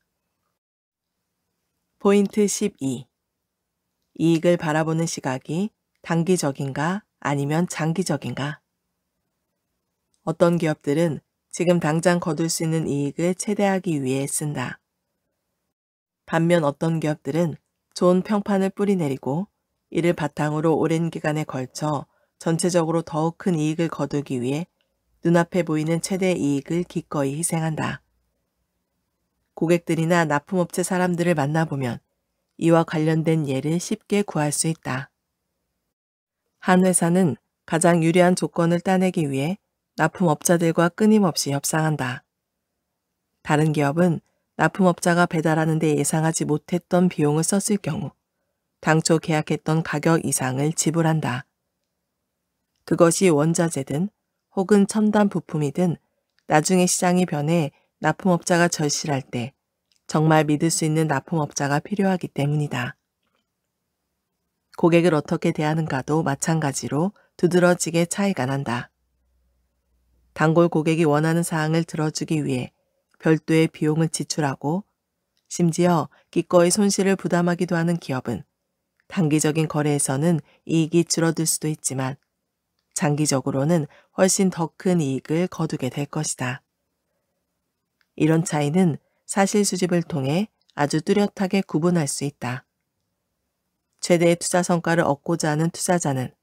포인트 12. 이익을 바라보는 시각이 단기적인가 아니면 장기적인가? 어떤 기업들은 지금 당장 거둘 수 있는 이익을 최대화하기 위해 쓴다. 반면 어떤 기업들은 좋은 평판을 뿌리내리고 이를 바탕으로 오랜 기간에 걸쳐 전체적으로 더욱 큰 이익을 거두기 위해 눈앞에 보이는 최대 이익을 기꺼이 희생한다. 고객들이나 납품업체 사람들을 만나보면 이와 관련된 예를 쉽게 구할 수 있다. 한 회사는 가장 유리한 조건을 따내기 위해 납품업자들과 끊임없이 협상한다. 다른 기업은 납품업자가 배달하는 데 예상하지 못했던 비용을 썼을 경우 당초 계약했던 가격 이상을 지불한다. 그것이 원자재든 혹은 첨단 부품이든 나중에 시장이 변해 납품업자가 절실할 때 정말 믿을 수 있는 납품업자가 필요하기 때문이다. 고객을 어떻게 대하는가도 마찬가지로 두드러지게 차이가 난다. 단골 고객이 원하는 사항을 들어주기 위해 별도의 비용을 지출하고 심지어 기꺼이 손실을 부담하기도 하는 기업은 단기적인 거래에서는 이익이 줄어들 수도 있지만 장기적으로는 훨씬 더 큰 이익을 거두게 될 것이다. 이런 차이는 사실 수집을 통해 아주 뚜렷하게 구분할 수 있다. 최대의 투자 성과를 얻고자 하는 투자자는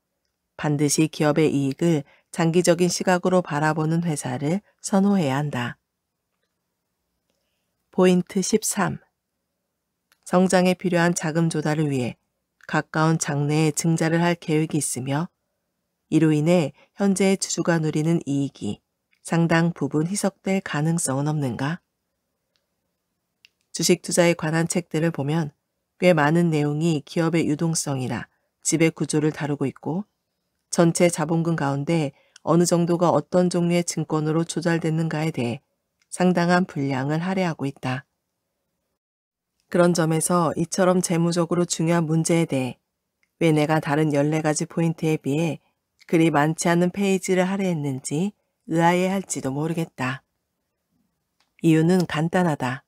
반드시 기업의 이익을 장기적인 시각으로 바라보는 회사를 선호해야 한다. 포인트 13. 성장에 필요한 자금 조달을 위해 가까운 장래에 증자를 할 계획이 있으며 이로 인해 현재의 주주가 누리는 이익이 상당 부분 희석될 가능성은 없는가? 주식 투자에 관한 책들을 보면 꽤 많은 내용이 기업의 유동성이나 지배 구조를 다루고 있고 전체 자본금 가운데 어느 정도가 어떤 종류의 증권으로 조달됐는가에 대해 상당한 분량을 할애하고 있다. 그런 점에서 이처럼 재무적으로 중요한 문제에 대해 왜 내가 다른 14가지 포인트에 비해 그리 많지 않은 페이지를 할애했는지 의아해할지도 모르겠다. 이유는 간단하다.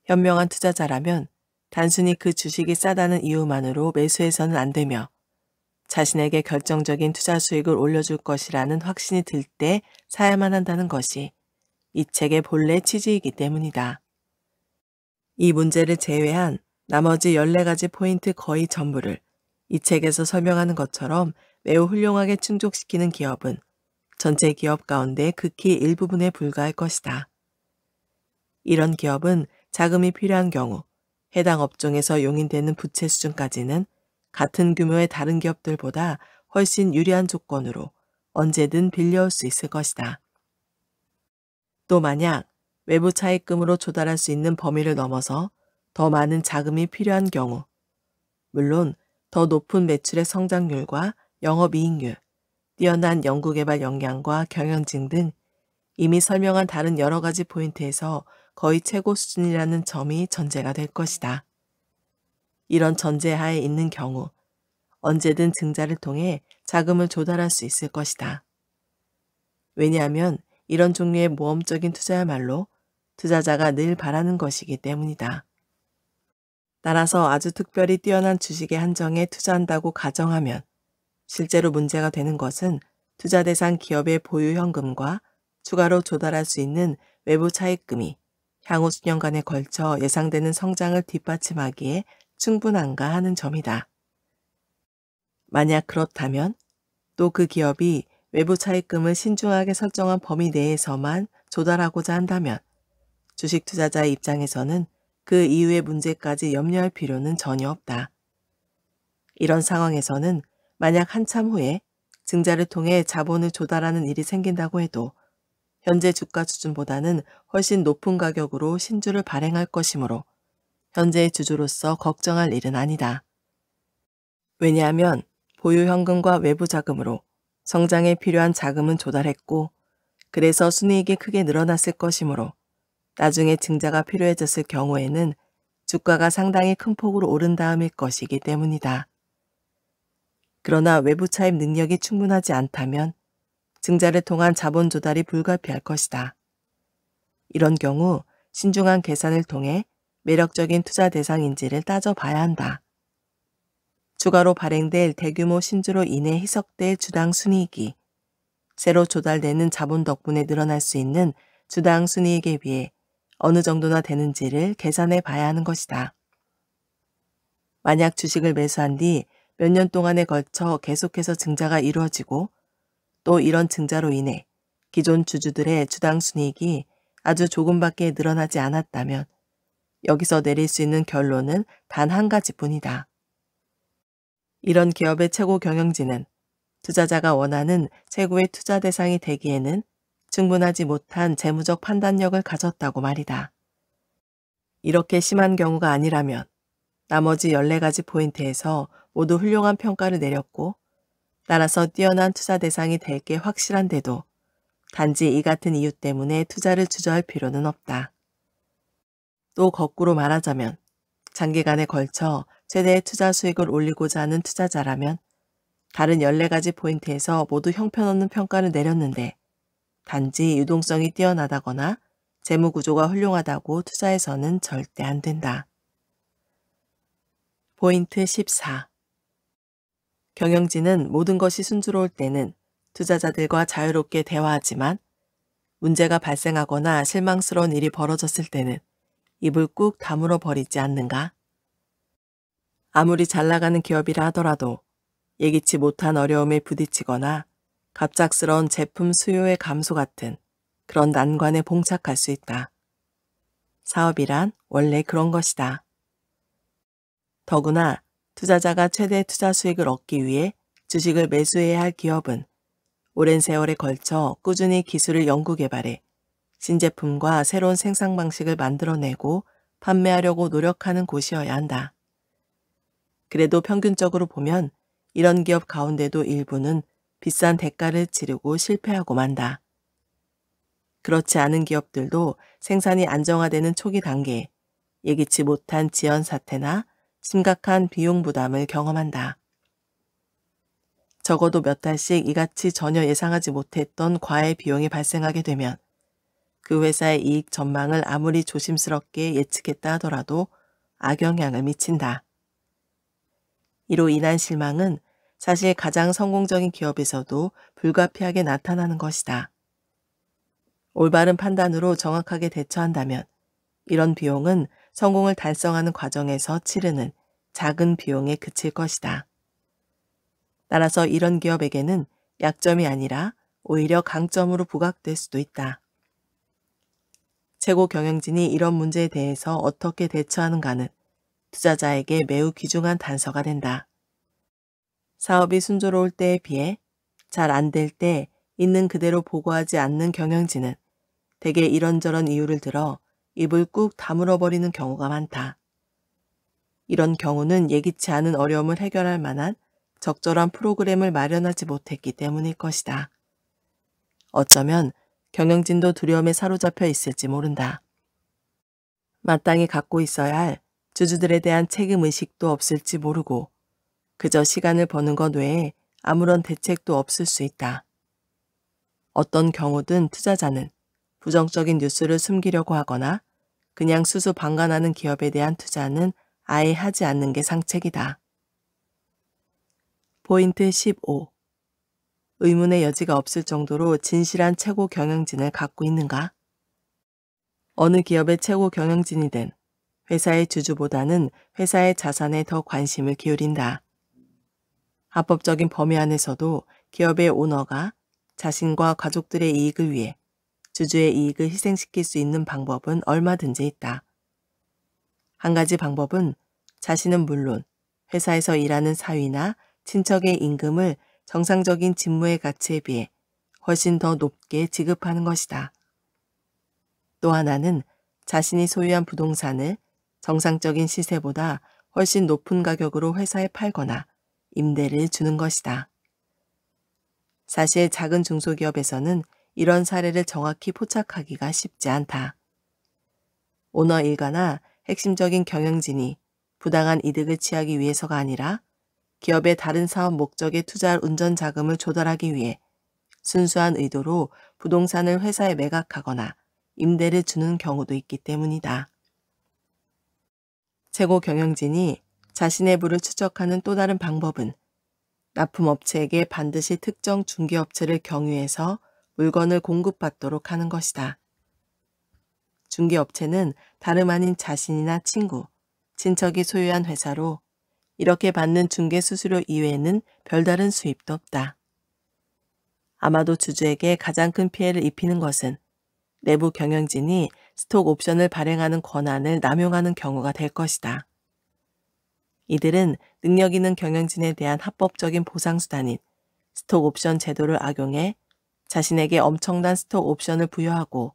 현명한 투자자라면 단순히 그 주식이 싸다는 이유만으로 매수해서는 안 되며 자신에게 결정적인 투자 수익을 올려줄 것이라는 확신이 들 때 사야만 한다는 것이 이 책의 본래 취지이기 때문이다. 이 문제를 제외한 나머지 14가지 포인트 거의 전부를 이 책에서 설명하는 것처럼 매우 훌륭하게 충족시키는 기업은 전체 기업 가운데 극히 일부분에 불과할 것이다. 이런 기업은 자금이 필요한 경우 해당 업종에서 용인되는 부채 수준까지는 같은 규모의 다른 기업들보다 훨씬 유리한 조건으로 언제든 빌려올 수 있을 것이다. 또 만약 외부 차입금으로 조달할 수 있는 범위를 넘어서 더 많은 자금이 필요한 경우, 물론 더 높은 매출의 성장률과 영업이익률, 뛰어난 연구개발 역량과 경영진 등 이미 설명한 다른 여러 가지 포인트에서 거의 최고 수준이라는 점이 전제가 될 것이다. 이런 전제하에 있는 경우 언제든 증자를 통해 자금을 조달할 수 있을 것이다. 왜냐하면 이런 종류의 모험적인 투자야말로 투자자가 늘 바라는 것이기 때문이다. 따라서 아주 특별히 뛰어난 주식의 한정에 투자한다고 가정하면 실제로 문제가 되는 것은 투자 대상 기업의 보유 현금과 추가로 조달할 수 있는 외부 차입금이 향후 수년간에 걸쳐 예상되는 성장을 뒷받침하기에 충분한가 하는 점이다. 만약 그렇다면 또 그 기업이 외부 차입금을 신중하게 설정한 범위 내에서만 조달하고자 한다면 주식 투자자의 입장에서는 그 이후의 문제까지 염려할 필요는 전혀 없다. 이런 상황에서는 만약 한참 후에 증자를 통해 자본을 조달하는 일이 생긴다고 해도 현재 주가 수준보다는 훨씬 높은 가격으로 신주를 발행할 것이므로 현재의 주주로서 걱정할 일은 아니다. 왜냐하면 보유 현금과 외부 자금으로 성장에 필요한 자금은 조달했고 그래서 순이익이 크게 늘어났을 것이므로 나중에 증자가 필요해졌을 경우에는 주가가 상당히 큰 폭으로 오른 다음일 것이기 때문이다. 그러나 외부 차입 능력이 충분하지 않다면 증자를 통한 자본 조달이 불가피할 것이다. 이런 경우 신중한 계산을 통해 매력적인 투자 대상인지를 따져봐야 한다. 추가로 발행될 대규모 신주로 인해 희석될 주당 순이익이 새로 조달되는 자본 덕분에 늘어날 수 있는 주당 순이익에 비해 어느 정도나 되는지를 계산해 봐야 하는 것이다. 만약 주식을 매수한 뒤 몇 년 동안에 걸쳐 계속해서 증자가 이루어지고 또 이런 증자로 인해 기존 주주들의 주당 순이익이 아주 조금밖에 늘어나지 않았다면 여기서 내릴 수 있는 결론은 단 한 가지뿐이다. 이런 기업의 최고 경영진은 투자자가 원하는 최고의 투자 대상이 되기에는 충분하지 못한 재무적 판단력을 가졌다고 말이다. 이렇게 심한 경우가 아니라면 나머지 14가지 포인트에서 모두 훌륭한 평가를 내렸고 따라서 뛰어난 투자 대상이 될 게 확실한데도 단지 이 같은 이유 때문에 투자를 주저할 필요는 없다. 또 거꾸로 말하자면 장기간에 걸쳐 최대의 투자 수익을 올리고자 하는 투자자라면 다른 14가지 포인트에서 모두 형편없는 평가를 내렸는데 단지 유동성이 뛰어나다거나 재무 구조가 훌륭하다고 투자해서는 절대 안 된다. 포인트 14. 경영진은 모든 것이 순조로울 때는 투자자들과 자유롭게 대화하지만 문제가 발생하거나 실망스러운 일이 벌어졌을 때는 입을 꾹 다물어 버리지 않는가? 아무리 잘 나가는 기업이라 하더라도 예기치 못한 어려움에 부딪히거나 갑작스러운 제품 수요의 감소 같은 그런 난관에 봉착할 수 있다. 사업이란 원래 그런 것이다. 더구나 투자자가 최대 투자 수익을 얻기 위해 주식을 매수해야 할 기업은 오랜 세월에 걸쳐 꾸준히 기술을 연구 개발해 신제품과 새로운 생산 방식을 만들어내고 판매하려고 노력하는 곳이어야 한다. 그래도 평균적으로 보면 이런 기업 가운데도 일부는 비싼 대가를 치르고 실패하고 만다. 그렇지 않은 기업들도 생산이 안정화되는 초기 단계에 예기치 못한 지연 사태나 심각한 비용 부담을 경험한다. 적어도 몇 달씩 이같이 전혀 예상하지 못했던 과외 비용이 발생하게 되면 그 회사의 이익 전망을 아무리 조심스럽게 예측했다 하더라도 악영향을 미친다. 이로 인한 실망은 사실 가장 성공적인 기업에서도 불가피하게 나타나는 것이다. 올바른 판단으로 정확하게 대처한다면 이런 비용은 성공을 달성하는 과정에서 치르는 작은 비용에 그칠 것이다. 따라서 이런 기업에게는 약점이 아니라 오히려 강점으로 부각될 수도 있다. 최고 경영진이 이런 문제에 대해서 어떻게 대처하는가는 투자자에게 매우 귀중한 단서가 된다. 사업이 순조로울 때에 비해 잘 안 될 때 있는 그대로 보고하지 않는 경영진은 대개 이런저런 이유를 들어 입을 꾹 다물어 버리는 경우가 많다. 이런 경우는 예기치 않은 어려움을 해결할 만한 적절한 프로그램을 마련하지 못했기 때문일 것이다. 어쩌면 경영진도 두려움에 사로잡혀 있을지 모른다. 마땅히 갖고 있어야 할 주주들에 대한 책임의식도 없을지 모르고 그저 시간을 버는 것 외에 아무런 대책도 없을 수 있다. 어떤 경우든 투자자는 부정적인 뉴스를 숨기려고 하거나 그냥 수수방관하는 기업에 대한 투자는 아예 하지 않는 게 상책이다. 포인트 15. 의문의 여지가 없을 정도로 진실한 최고 경영진을 갖고 있는가? 어느 기업의 최고 경영진이든 회사의 주주보다는 회사의 자산에 더 관심을 기울인다. 합법적인 범위 안에서도 기업의 오너가 자신과 가족들의 이익을 위해 주주의 이익을 희생시킬 수 있는 방법은 얼마든지 있다. 한 가지 방법은 자신은 물론 회사에서 일하는 사위나 친척의 임금을 정상적인 직무의 가치에 비해 훨씬 더 높게 지급하는 것이다. 또 하나는 자신이 소유한 부동산을 정상적인 시세보다 훨씬 높은 가격으로 회사에 팔거나 임대를 주는 것이다. 사실 작은 중소기업에서는 이런 사례를 정확히 포착하기가 쉽지 않다. 오너 일가나 핵심적인 경영진이 부당한 이득을 취하기 위해서가 아니라 기업의 다른 사업 목적에 투자할 운전 자금을 조달하기 위해 순수한 의도로 부동산을 회사에 매각하거나 임대를 주는 경우도 있기 때문이다. 최고 경영진이 자신의 부를 추적하는 또 다른 방법은 납품업체에게 반드시 특정 중개업체를 경유해서 물건을 공급받도록 하는 것이다. 중개업체는 다름 아닌 자신이나 친구, 친척이 소유한 회사로 이렇게 받는 중개 수수료 이외에는 별다른 수입도 없다. 아마도 주주에게 가장 큰 피해를 입히는 것은 내부 경영진이 스톡 옵션을 발행하는 권한을 남용하는 경우가 될 것이다. 이들은 능력 있는 경영진에 대한 합법적인 보상수단인 스톡 옵션 제도를 악용해 자신에게 엄청난 스톡 옵션을 부여하고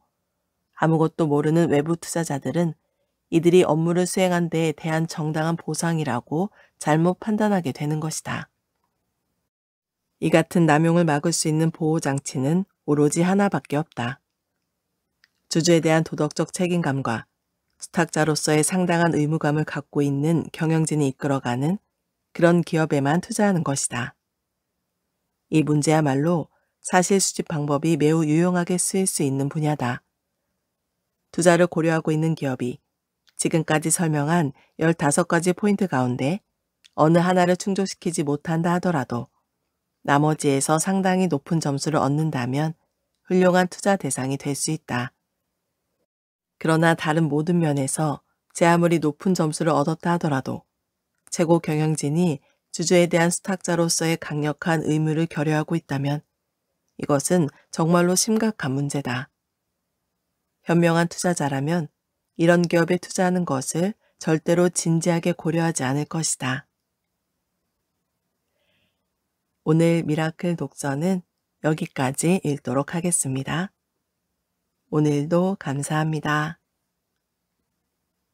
아무것도 모르는 외부 투자자들은 이들이 업무를 수행한 데에 대한 정당한 보상이라고 잘못 판단하게 되는 것이다. 이 같은 남용을 막을 수 있는 보호장치는 오로지 하나밖에 없다. 주주에 대한 도덕적 책임감과 수탁자로서의 상당한 의무감을 갖고 있는 경영진이 이끌어가는 그런 기업에만 투자하는 것이다. 이 문제야말로 사실 수집 방법이 매우 유용하게 쓰일 수 있는 분야다. 투자를 고려하고 있는 기업이 지금까지 설명한 15가지 포인트 가운데 어느 하나를 충족시키지 못한다 하더라도 나머지에서 상당히 높은 점수를 얻는다면 훌륭한 투자 대상이 될 수 있다. 그러나 다른 모든 면에서 제 아무리 높은 점수를 얻었다 하더라도 최고 경영진이 주주에 대한 수탁자로서의 강력한 의무를 결여하고 있다면 이것은 정말로 심각한 문제다. 현명한 투자자라면 이런 기업에 투자하는 것을 절대로 진지하게 고려하지 않을 것이다. 오늘 미라클 독서는 여기까지 읽도록 하겠습니다. 오늘도 감사합니다.